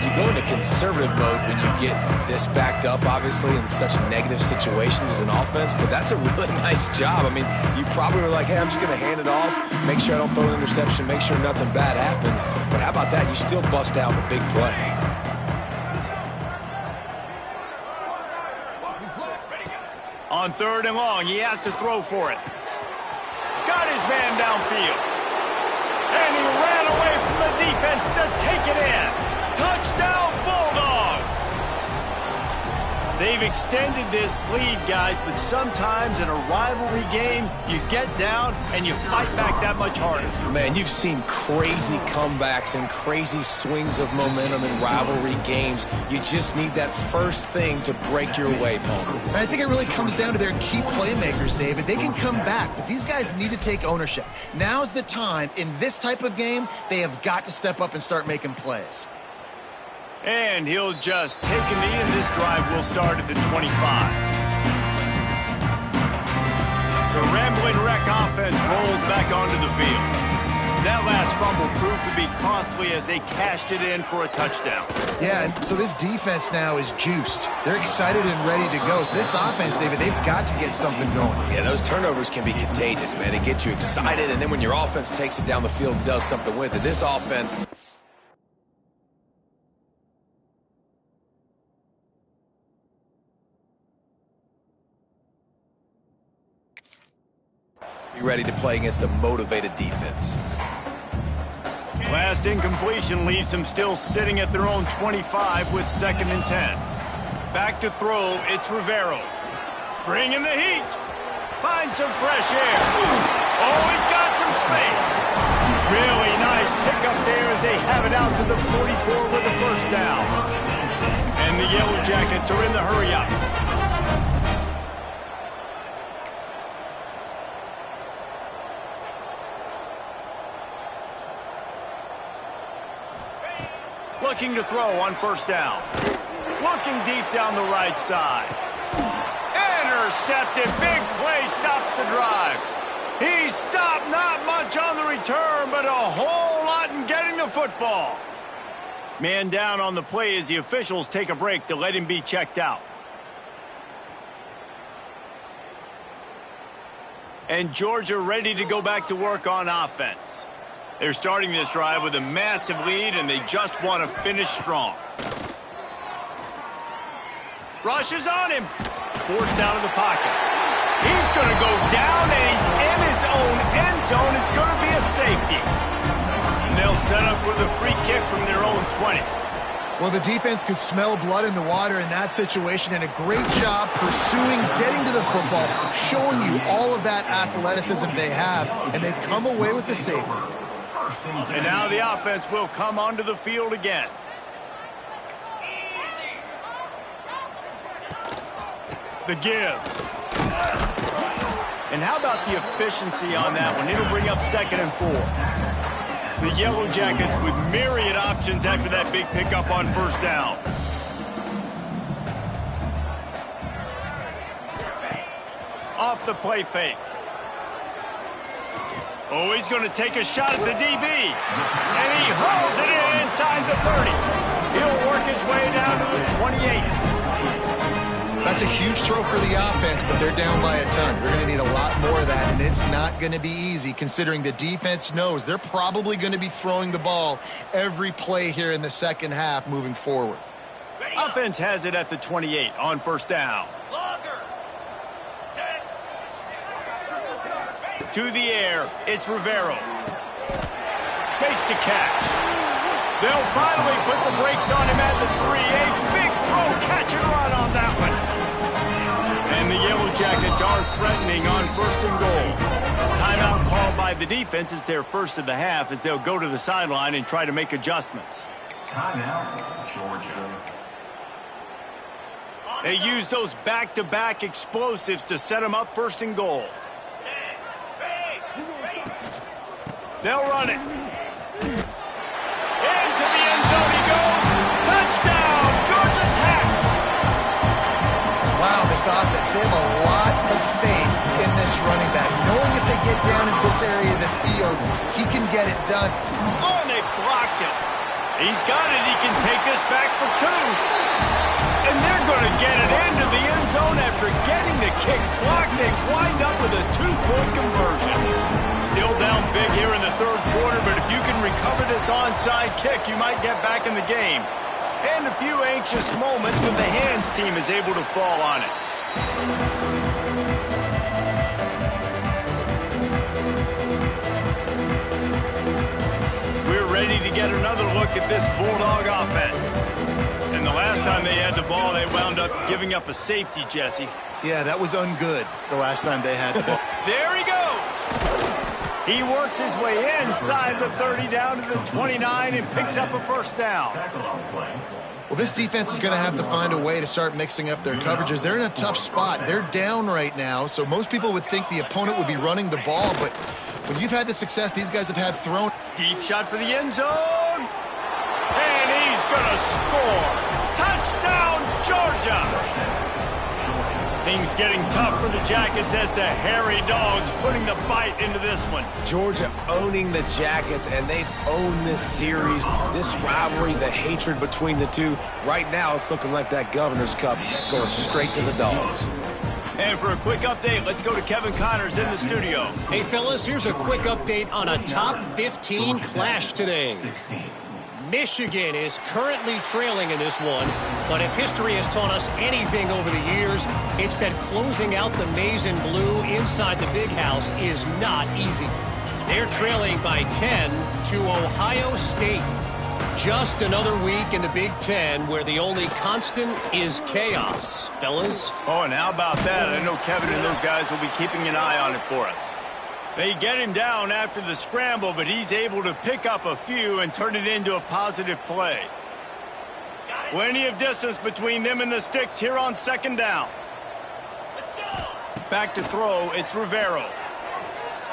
Speaker 2: You go into conservative mode when you get this backed up, obviously, in such negative situations as an offense, but that's a really nice job. I mean, you probably were like, hey, I'm just going to hand it off, make sure I don't throw an interception, make sure nothing bad happens. But how about that? You still bust out a big play.
Speaker 1: On 3rd and long, he has to throw for it. Got his man downfield. And he ran away from the defense to take it in. Touchdown, Bulldogs! They've extended this lead, guys, but sometimes in a rivalry game, you get down and you fight back that much harder.
Speaker 2: Man, you've seen crazy comebacks and crazy swings of momentum in rivalry games. You just need that first thing to break your way, Palmer.
Speaker 3: And I think it really comes down to their key playmakers, David. They can come back, but these guys need to take ownership. Now's the time. In this type of game, they have got to step up and start making plays.
Speaker 1: And he'll just take a knee, and this drive will start at the 25. The Rambling Wreck offense rolls back onto the field. That last fumble proved to be costly as they cashed it in for a touchdown.
Speaker 3: Yeah, and so this defense now is juiced. They're excited and ready to go. So this offense, David, they've got to get something going.
Speaker 2: Yeah, those turnovers can be contagious, man. It gets you excited, and then when your offense takes it down the field and does something with it, this offense... be ready to play against a motivated defense.
Speaker 1: Last incompletion leaves them still sitting at their own 25 with 2nd and 10. Back to throw, it's Rivero. Bringing the heat. Find some fresh air. Oh, he's got some space. Really nice pickup there as they have it out to the 44 with the first down. And the Yellow Jackets are in the hurry-up. Looking to throw on first down. Looking deep down the right side. Intercepted. Big play stops the drive. He stopped, not much on the return, but a whole lot in getting the football. Man down on the play as the officials take a break to let him be checked out. And Georgia ready to go back to work on offense. They're starting this drive with a massive lead, and they just want to finish strong. Rushes on him. Forced out of the pocket. He's going to go down, and he's in his own end zone. It's going to be a safety. And they'll set up with a free kick from their own 20.
Speaker 3: Well, the defense could smell blood in the water in that situation, and a great job pursuing, getting to the football, showing you all of that athleticism they have, and they come away with the safety.
Speaker 1: And now the offense will come onto the field again. The give. And how about the efficiency on that one? It'll bring up 2nd and 4. The Yellow Jackets with myriad options after that big pickup on first down. Off the play fake. Oh, he's going to take a shot at the DB. And he hauls it in inside the 30. He'll work his way down to the 28.
Speaker 3: That's a huge throw for the offense, but they're down by a ton. They're going to need a lot more of that, and it's not going to be easy considering the defense knows they're probably going to be throwing the ball every play here in the second half moving forward.
Speaker 1: Offense has it at the 28 on first down. To the air, it's Rivero. Makes the catch. They'll finally put the brakes on him at the 3. A big throw, catch and run on that one. And the Yellow Jackets are threatening on first and goal. Timeout called by the defense. It's their first of the half as they'll go to the sideline and try to make adjustments.
Speaker 4: Timeout, Georgia.
Speaker 1: They use those back-to-back explosives to set them up first and goal. They'll run it. Into the end zone he goes. Touchdown, Georgia Tech.
Speaker 3: Wow, this offense, they have a lot of faith in this running back. Knowing if they get down in this area of the field, he can get it done.
Speaker 1: Oh, and they blocked it. He's got it. He can take this back for 2. And they're going to get it into the end zone after getting the kick blocked. They wind up with a 2-point conversion. Still down big here in the third quarter, but if you can recover this onside kick, you might get back in the game. And a few anxious moments when the hands team is able to fall on it. We're ready to get another look at this Bulldog offense. And the last time they had the ball, they wound up giving up a safety, Jesse.
Speaker 3: Yeah, that was ungood the last time they had the ball.
Speaker 1: There he goes. He works his way inside the 30 down to the 29 and picks up a first down.
Speaker 4: Tackle on the play.
Speaker 3: Well, this defense is going to have to find a way to start mixing up their coverages. They're in a tough spot. They're down right now, so most people would think the opponent would be running the ball, but when you've had the success these guys have had thrown.
Speaker 1: Deep shot for the end zone. And he's going to score. Touchdown, Georgia. Things getting tough for the Jackets as the hairy dogs putting the bite into this one.
Speaker 2: Georgia owning the Jackets, and they've owned this series, this rivalry, the hatred between the two. Right now, it's looking like that Governor's Cup going straight to the Dogs.
Speaker 1: And for a quick update, let's go to Kevin Connors in the studio.
Speaker 5: Hey, fellas, here's a quick update on a top 15 clash today. Michigan is currently trailing in this one, but if history has taught us anything over the years, it's that closing out the maize and blue inside the big house is not easy. They're trailing by 10 to Ohio State. Just another week in the Big Ten where the only constant is chaos, fellas.
Speaker 1: Oh, and how about that? I know Kevin and those guys will be keeping an eye on it for us. They get him down after the scramble, but he's able to pick up a few and turn it into a positive play. Plenty of distance between them and the sticks here on second down. Back to throw, it's Rivero.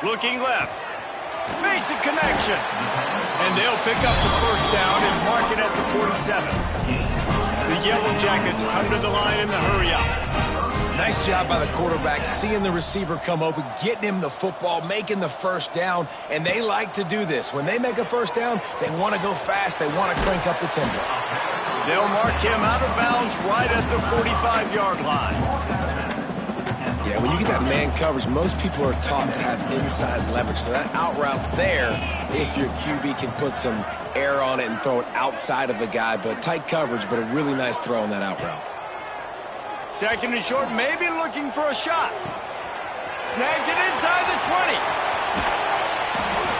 Speaker 1: Looking left. Makes a connection. And they'll pick up the first down and mark it at the 47. The Yellow Jackets come to the line in the hurry-up.
Speaker 2: Nice job by the quarterback, seeing the receiver come open, getting him the football, making the first down, and they like to do this. When they make a first down, they want to go fast. They want to crank up the tempo.
Speaker 1: They'll mark him out of bounds right at the 45-yard line.
Speaker 2: Yeah, when you get that man coverage, most people are taught to have inside leverage. So that out route's there if your QB can put some air on it and throw it outside of the guy. But tight coverage, but a really nice throw on that out route.
Speaker 1: Second and short, maybe looking for a shot. Snags it inside the 20.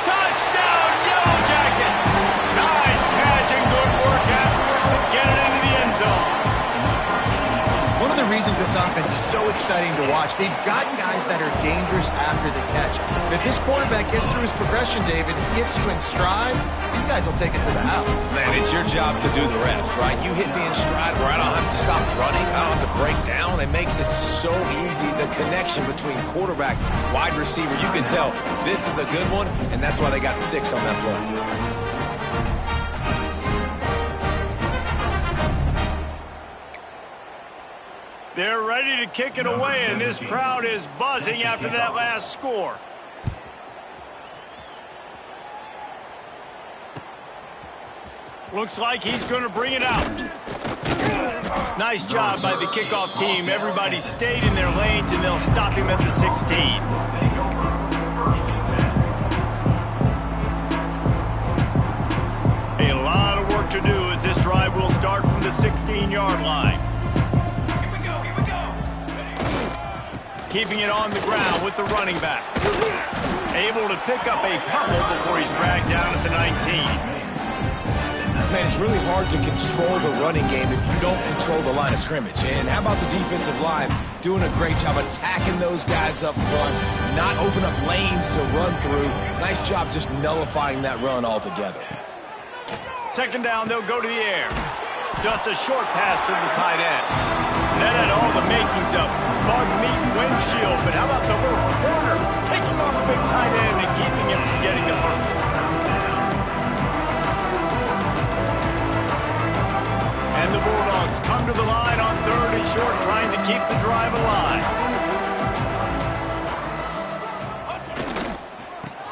Speaker 1: Touchdown, Yellow Jackets! Nice catch and good work afterwards to get it into the end zone.
Speaker 3: One of the reasons this offense is so exciting to watch, they've got guys that are dangerous after the catch. And if this quarterback gets through his progression, David, gets you in stride, these guys will take it to the house.
Speaker 2: Man, it's your job to do the rest, right? You hit me in stride where I don't have to stop running, I don't have to break down. It makes it so easy, the connection between quarterback, wide receiver. You can tell this is a good one, and that's why they got 6 on that play.
Speaker 1: They're ready to kick it away, and this crowd is buzzing after that last score. Looks like he's going to bring it out. Nice job by the kickoff team. Everybody stayed in their lanes, and they'll stop him at the 16. A lot of work to do as this drive will start from the 16-yard line. Keeping it on the ground with the running back. Able to pick up a couple before he's dragged down at the 19.
Speaker 2: Man, it's really hard to control the running game if you don't control the line of scrimmage. And how about the defensive line doing a great job attacking those guys up front, not open up lanes to run through. Nice job just nullifying that run altogether.
Speaker 1: Second down, they'll go to the air. Just a short pass to the tight end. That had all the makings of bug meat windshield, but how about the little corner taking on the big tight end and keeping him from getting the first? And the Bulldogs come to the line on 3rd and short, trying to keep the drive alive.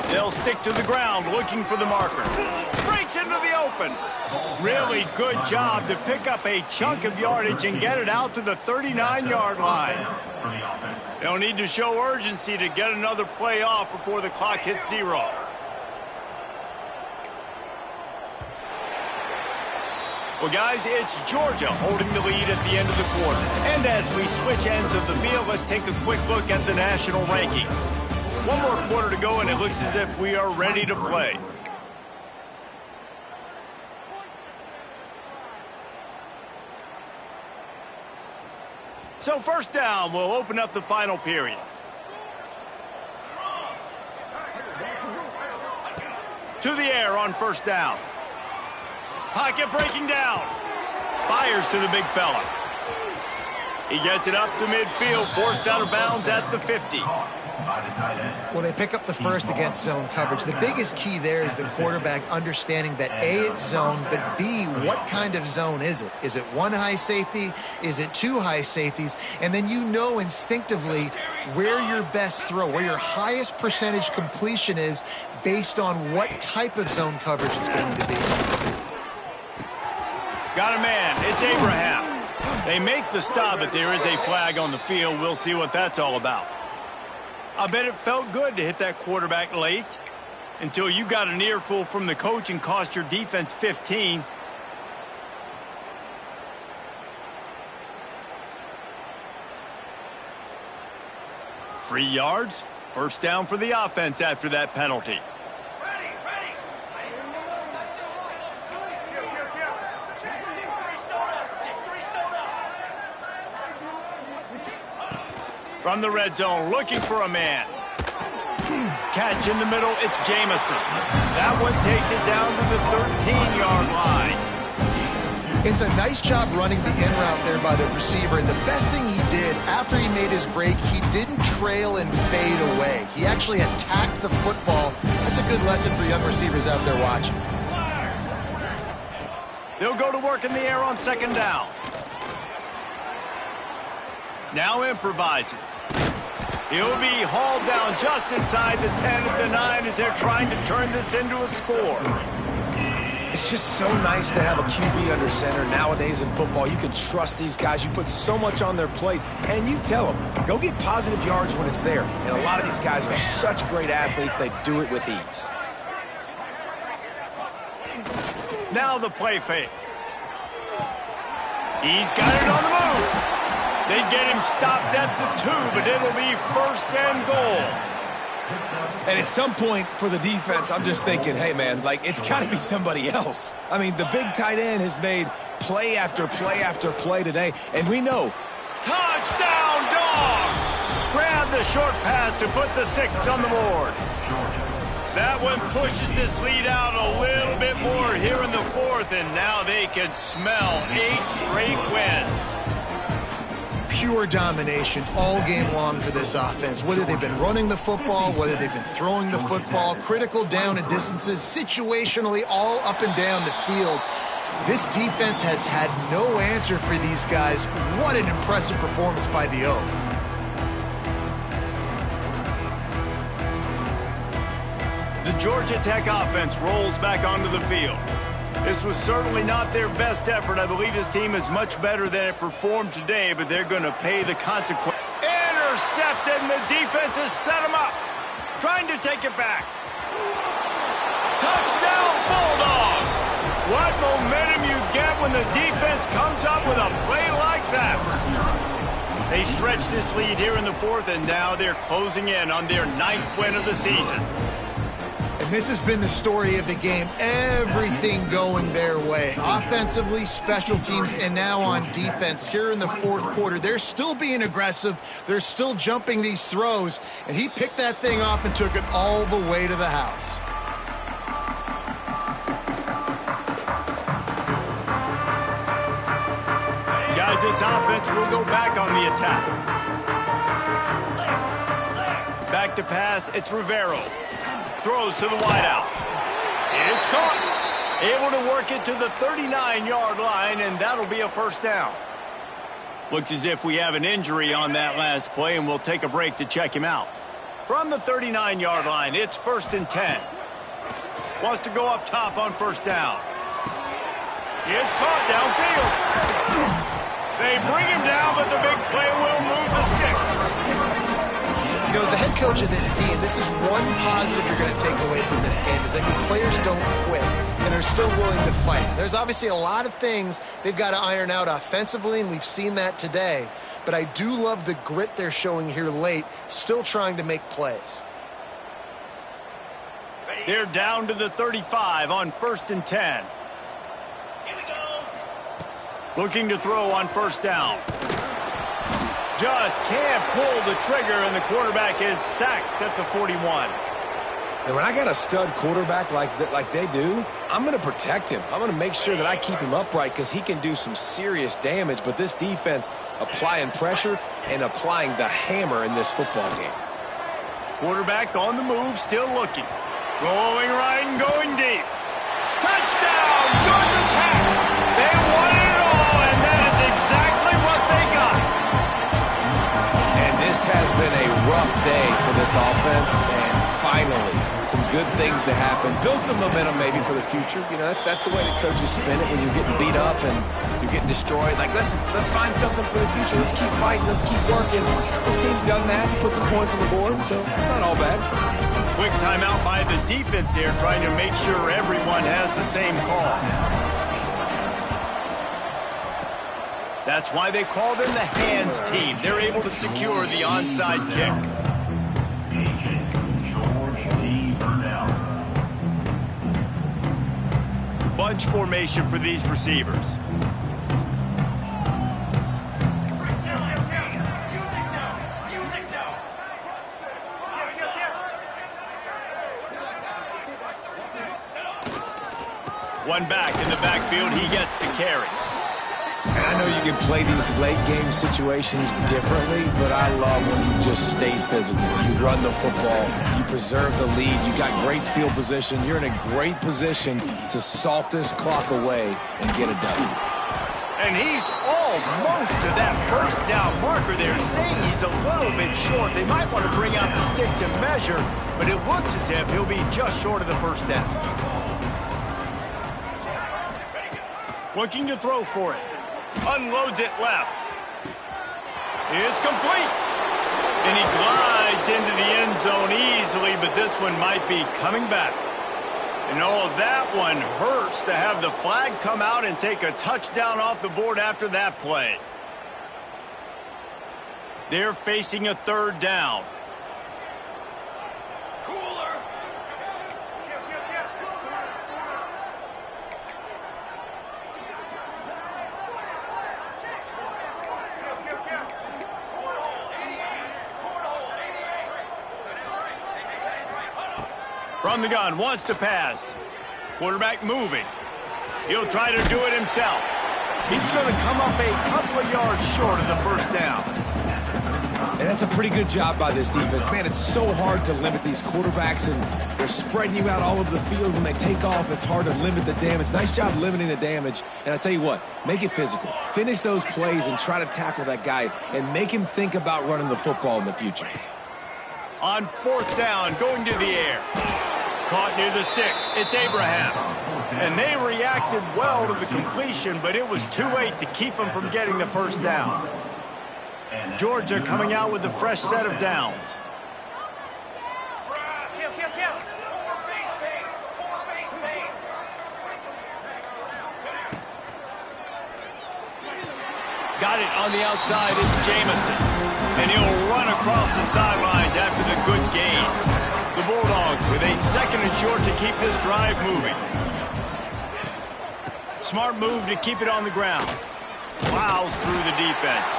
Speaker 1: They'll stick to the ground, looking for the marker. Breaks into the open. Really good job to pick up a chunk of yardage and get it out to the 39-yard line. They'll need to show urgency to get another play off before the clock hits 0. Well, guys, it's Georgia holding the lead at the end of the quarter. And as we switch ends of the field, let's take a quick look at the national rankings. One more quarter to go, and it looks as if we are ready to play. So first down, we'll open up the final period. To the air on first down. Pocket breaking down. Fires to the big fella. He gets it up to midfield, forced out of bounds at the 50.
Speaker 3: Well, they pick up the first against zone coverage. The biggest key there is the quarterback understanding that A, it's zone, but B, what kind of zone is it? Is it one high safety? Is it two high safeties? And then you know instinctively where your best throw, where your highest percentage completion is based on what type of zone coverage it's going to be.
Speaker 1: Got a man. It's Abraham. They make the stop, but there is a flag on the field. We'll see what that's all about. I bet it felt good to hit that quarterback late until you got an earful from the coach and cost your defense 15. Free yards. First down for the offense after that penalty. From the red zone, looking for a man. Catch in the middle, it's Jamison. That one takes it down to the 13-yard line.
Speaker 3: It's a nice job running the in route there by the receiver. And the best thing he did after he made his break, he didn't trail and fade away. He actually attacked the football. That's a good lesson for young receivers out there watching.
Speaker 1: They'll go to work in the air on second down. Now improvising. He'll be hauled down just inside the 10 at the 9 as they're trying to turn this into a score.
Speaker 2: It's just so nice to have a QB under center nowadays in football. You can trust these guys. You put so much on their plate, and you tell them, go get positive yards when it's there. And a lot of these guys are such great athletes, they do it with ease.
Speaker 1: Now the play fake. He's got it on the move. They get him stopped at the 2, but it'll be first and goal.
Speaker 2: And at some point for the defense, I'm just thinking, hey, man, like, it's got to be somebody else. I mean, the big tight end has made play after play after play today, and we know.
Speaker 1: Touchdown, Dogs! Grab the short pass to put the 6 on the board. That one pushes this lead out a little bit more here in the 4th, and now they can smell 8 straight wins.
Speaker 3: Pure domination all game long for this offense. Whether they've been running the football, whether they've been throwing the football, critical down and distances, situationally all up and down the field. This defense has had no answer for these guys. What an impressive performance by the O.
Speaker 1: The Georgia Tech offense rolls back onto the field. This was certainly not their best effort. I believe this team is much better than it performed today, but they're going to pay the consequence. Intercepted, and the defense has set them up. Trying to take it back. Touchdown, Bulldogs! What momentum you get when the defense comes up with a play like that. They stretch this lead here in the fourth, and now they're closing in on their 9th win of the season.
Speaker 3: And this has been the story of the game. Everything going their way. Offensively, special teams, and now on defense. Here in the fourth quarter, they're still being aggressive. They're still jumping these throws. And he picked that thing off and took it all the way to the house.
Speaker 1: Guys, this offense will go back on the attack. Back to pass, it's Rivero. Throws to the wideout. It's caught. Able to work it to the 39-yard line, and that'll be a first down. Looks as if we have an injury on that last play, and we'll take a break to check him out. From the 39-yard line, it's 1st and 10. Wants to go up top on first down. It's caught downfield. They bring him down, but the big play will move the sticks.
Speaker 3: You know, as the head coach of this team, this is one positive you're going to take away from this game, is that your players don't quit and are still willing to fight. There's obviously a lot of things they've got to iron out offensively, and we've seen that today. But I do love the grit they're showing here late, still trying to make plays.
Speaker 1: They're down to the 35 on 1st and 10. Looking to throw on first down. Just can't pull the trigger, and the quarterback is sacked at the 41.
Speaker 2: And when I got a stud quarterback like they do, I'm going to protect him. I'm going to make sure that I keep him upright because he can do some serious damage. But this defense applying pressure and applying the hammer in this football game.
Speaker 1: Quarterback on the move, still looking. Rolling right and going deep. Touchdown, Georgia Tech! They won it all, and that is exactly what they got.
Speaker 2: And this has been a rough day for this offense, and finally, some good things to happen. Build some momentum maybe for the future. You know, that's the way that coaches spin it when you're getting beat up and you're getting destroyed. Like, let's find something for the future. Let's keep fighting. Let's keep working. This team's done that. Put some points on the board, so it's not all bad.
Speaker 1: Quick timeout by the defense there, trying to make sure everyone has the same call. That's why they call them the hands team. They're able to secure the onside kick. Bunch formation for these receivers. One back in the backfield, he gets to carry.
Speaker 2: And I know you can play these late game situations differently, but I love when you just stay physical. You run the football, you preserve the lead, you got great field position. You're in a great position to salt this clock away and get a W.
Speaker 1: And he's almost to that first down marker there, saying he's a little bit short. They might want to bring out the sticks and measure, but it looks as if he'll be just short of the first down. Looking to throw for it. Unloads it left. It's complete. And he glides into the end zone easily, but this one might be coming back. And oh, that one hurts to have the flag come out and take a touchdown off the board after that play. They're facing a third down. From the gun, wants to pass. Quarterback moving. He'll try to do it himself. He's going to come up a couple of yards short of the first down.
Speaker 2: And that's a pretty good job by this defense. Man, it's so hard to limit these quarterbacks, and they're spreading you out all over the field. When they take off, it's hard to limit the damage. Nice job limiting the damage. And I tell you what, make it physical. Finish those plays and try to tackle that guy and make him think about running the football in the future.
Speaker 1: On fourth down, going to the air. Caught near the sticks. It's Abraham. And they reacted well to the completion, but it was too late to keep them from getting the first down. Georgia coming out with a fresh set of downs. Got it on the outside is Jamison. And he'll run across the sidelines after the good gain. The Bulldogs with a 2nd and short to keep this drive moving. Smart move to keep it on the ground. Plows through the defense.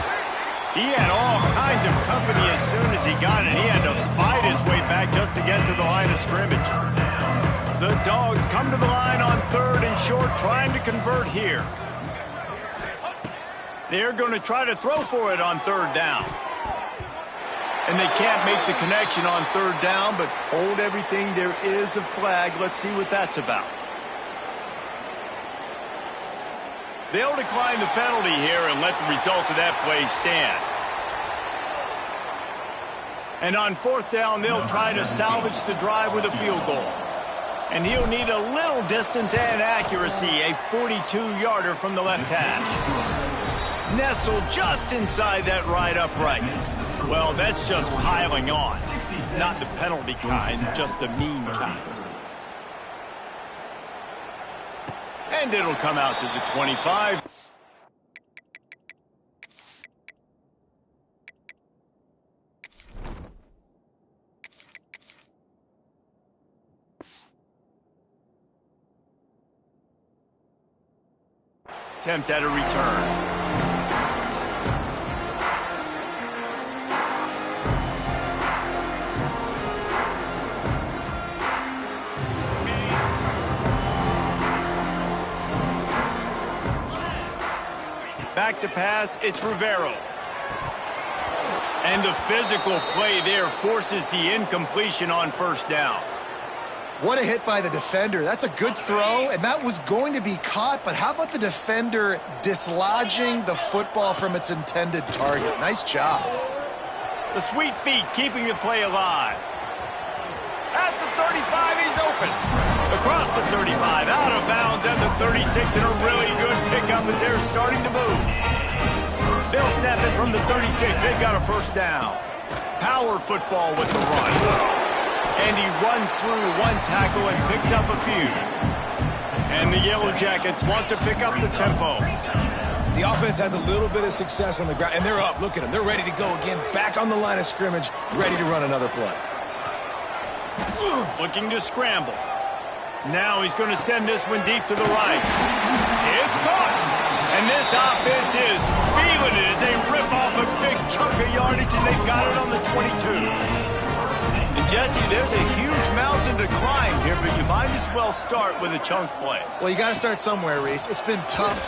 Speaker 1: He had all kinds of company as soon as he got it. He had to fight his way back just to get to the line of scrimmage. The Dogs come to the line on 3rd and short, trying to convert here. They're going to try to throw for it on 3rd down. And they can't make the connection on 3rd down, but hold everything. There is a flag. Let's see what that's about. They'll decline the penalty here and let the result of that play stand. And on 4th down, they'll try to salvage the drive with a field goal. And he'll need a little distance and accuracy, a 42-yarder from the left hash. Nestled just inside that right upright. Well, that's just piling on. Not the penalty kind, just the mean kind. And it'll come out to the 25. Attempt at a return. Back to pass, it's Rivero. And the physical play there forces the incompletion on 1st down.
Speaker 3: What a hit by the defender. That's a good throw, and that was going to be caught, but how about the defender dislodging the football from its intended target? Nice job.
Speaker 1: The sweet feet keeping the play alive. At the 35, he's open. Across the 35, out of bounds at the 36, and a really good pickup as they're starting to move. They'll snap it from the 36. They've got a 1st down. Power football with the run. And he runs through one tackle and picks up a few. And the Yellow Jackets want to pick up the tempo.
Speaker 2: The offense has a little bit of success on the ground, and they're up. Look at them. They're ready to go again, back on the line of scrimmage, ready to run another play.
Speaker 1: Looking to scramble. Now he's going to send this one deep to the right. It's caught. And this offense is feeling it as they rip off a big chunk of yardage, and they've got it on the 22. And Jesse, there's a huge mountain to climb here, but you might as well start with a chunk play.
Speaker 3: Well, you got to start somewhere, Reese. It's been tough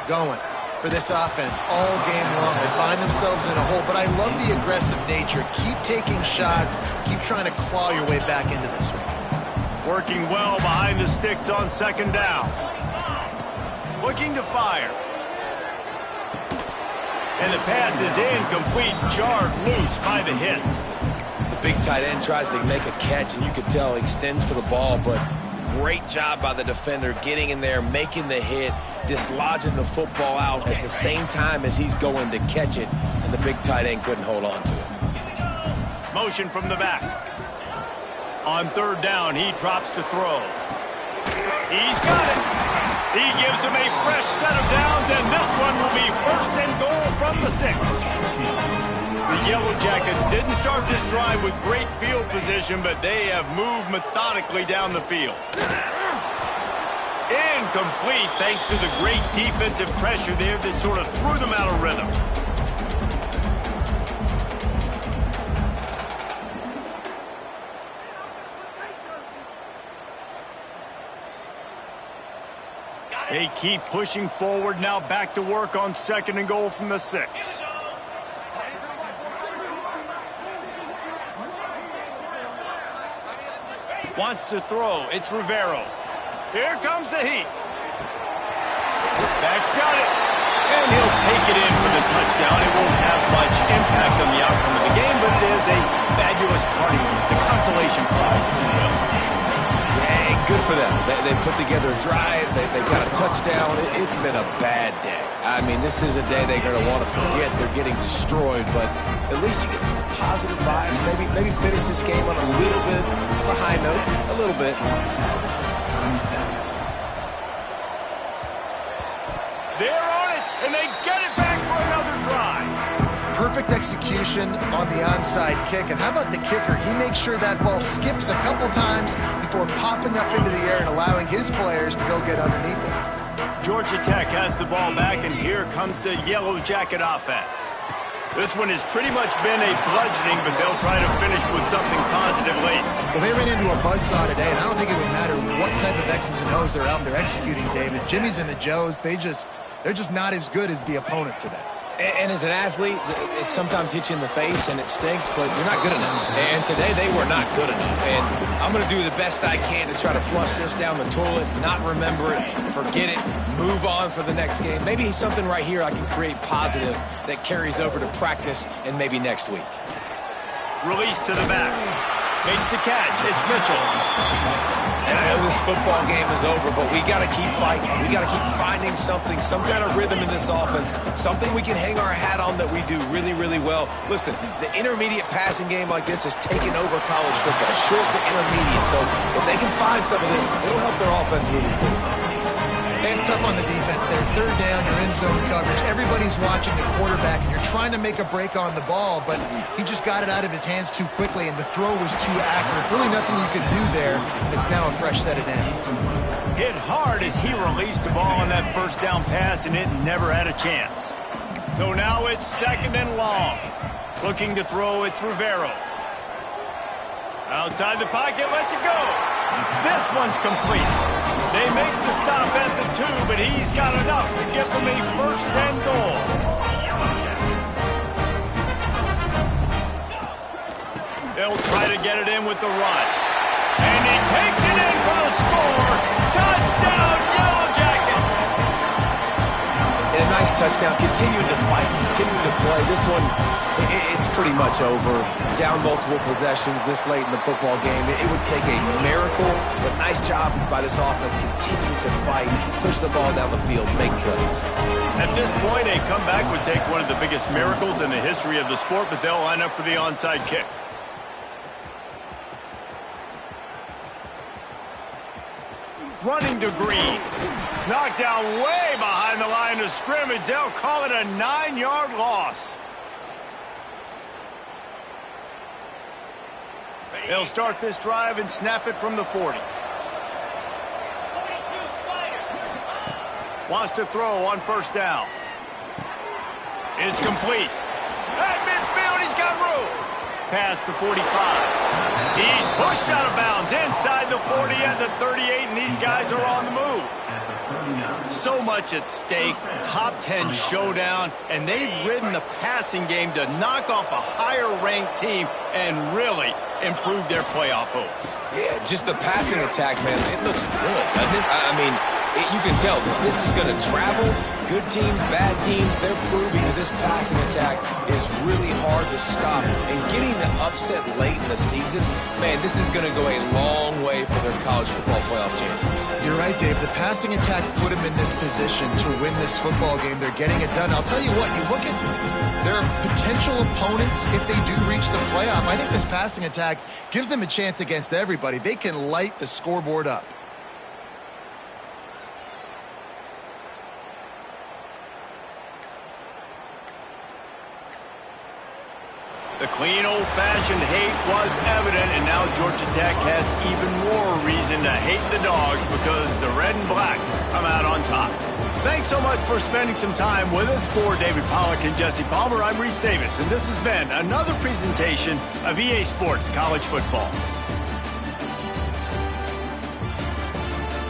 Speaker 3: going for this offense all game long. They find themselves in a hole, but I love the aggressive nature. Keep taking shots. Keep trying to claw your way back into this one.
Speaker 1: Working well behind the sticks on 2nd down. Looking to fire. And the pass is incomplete, jarred loose by the hit.
Speaker 2: The big tight end tries to make a catch, and you can tell he extends for the ball, but great job by the defender getting in there, making the hit, dislodging the football out at the same time as he's going to catch it, and the big tight end couldn't hold on to it.
Speaker 1: Motion from the back. On 3rd down, he drops to throw. He's got it. He gives him a fresh set of downs, and this one will be 1st and goal from the 6. The Yellow Jackets didn't start this drive with great field position, but they have moved methodically down the field. Incomplete thanks to the great defensive pressure there that sort of threw them out of rhythm. They keep pushing forward, now back to work on 2nd and goal from the 6. Wants to throw, it's Rivero. Here comes the heat. Back's got it. And he'll take it in for the touchdown. It won't have much impact on the outcome of the game, but it is a fabulous party gift, a consolation prize, if you will.
Speaker 2: Yeah, good for them. They put together a drive. They got a touchdown. It's been a bad day. I mean, this is a day they're going to want to forget. They're getting destroyed, but at least you get some positive vibes. Maybe finish this game on a little bit of a high note. A little bit.
Speaker 1: They're on it, and they get it back for another drive.
Speaker 3: Perfect execution on the onside kick. And how about the kicker? He makes sure that ball skips a couple times before popping up into the air and allowing his players to go get underneath it.
Speaker 1: Georgia Tech has the ball back, and here comes the Yellow Jacket offense. This one has pretty much been a bludgeoning, but they'll try to finish with something positive late.
Speaker 3: Well, they ran into a buzzsaw today, and I don't think it would matter what type of X's and O's they're out there executing, David. Jimmy's and the Joes, they're just not as good as the opponent today.
Speaker 2: And as an athlete, it sometimes hits you in the face and it stinks, but you're not good enough. And today they were not good enough. And I'm going to do the best I can to try to flush this down the toilet, not remember it, forget it, move on for the next game. Maybe something right here I can create positive that carries over to practice and maybe next week.
Speaker 1: Release to the back. Makes the catch. It's Mitchell.
Speaker 2: And I know this football game is over, but we got to keep fighting. We got to keep finding something, some kind of rhythm in this offense, something we can hang our hat on that we do really, really well. Listen, the intermediate passing game like this has taken over college football, short to intermediate. So if they can find some of this, it'll help their offense moving forward.
Speaker 3: It's tough on the defense there. Third down, you're in zone coverage. Everybody's watching the quarterback, and you're trying to make a break on the ball, but he just got it out of his hands too quickly, and the throw was too accurate. Really nothing you could do there. It's now a fresh set of downs.
Speaker 1: Hit hard as he released the ball on that first down pass, and it never had a chance. So now it's second and long. Looking to throw, it's Rivero. Outside the pocket, lets it go. This one's complete. They make the stop at the 2, but he's got enough to give them a first and goal. They'll try to get it in with the run. And he takes it in for the score. Touchdown, Yellow Jackets!
Speaker 2: And a nice touchdown. Continuing to fight, continuing to play. This one, it's pretty much over. Down multiple possessions this late in the football game. It would take a miracle, but nice job by this offense. Continue to fight, push the ball down the field, make plays.
Speaker 1: At this point, a comeback would take one of the biggest miracles in the history of the sport, but they'll line up for the onside kick. Running to Green. Knocked down way behind the line of scrimmage. They'll call it a 9-yard loss. They'll start this drive and snap it from the 40. Wants to throw on first down. It's complete. At midfield, he's got room. Past the 45. He's pushed out of bounds inside the 40 and the 38, and these guys are on the move. So much at stake, top 10 showdown, and they've ridden the passing game to knock off a higher-ranked team and really improve their playoff hopes.
Speaker 2: Yeah, just the passing attack, man, it looks good, doesn't it? I mean, you can tell that this is going to travel. Good teams, bad teams, they're proving that this passing attack is really hard to stop. And getting the upset late in the season, man, this is going to go a long way for their college football playoff chances.
Speaker 3: You're right, Dave. The passing attack put them in this position to win this football game. They're getting it done. I'll tell you what, you look at their potential opponents if they do reach the playoff. I think this passing attack gives them a chance against everybody. They can light the scoreboard up.
Speaker 1: The clean, old-fashioned hate was evident, and now Georgia Tech has even more reason to hate the Dogs because the red and black come out on top. Thanks so much for spending some time with us. For David Pollack and Jesse Palmer, I'm Reese Davis, and this has been another presentation of EA Sports College Football.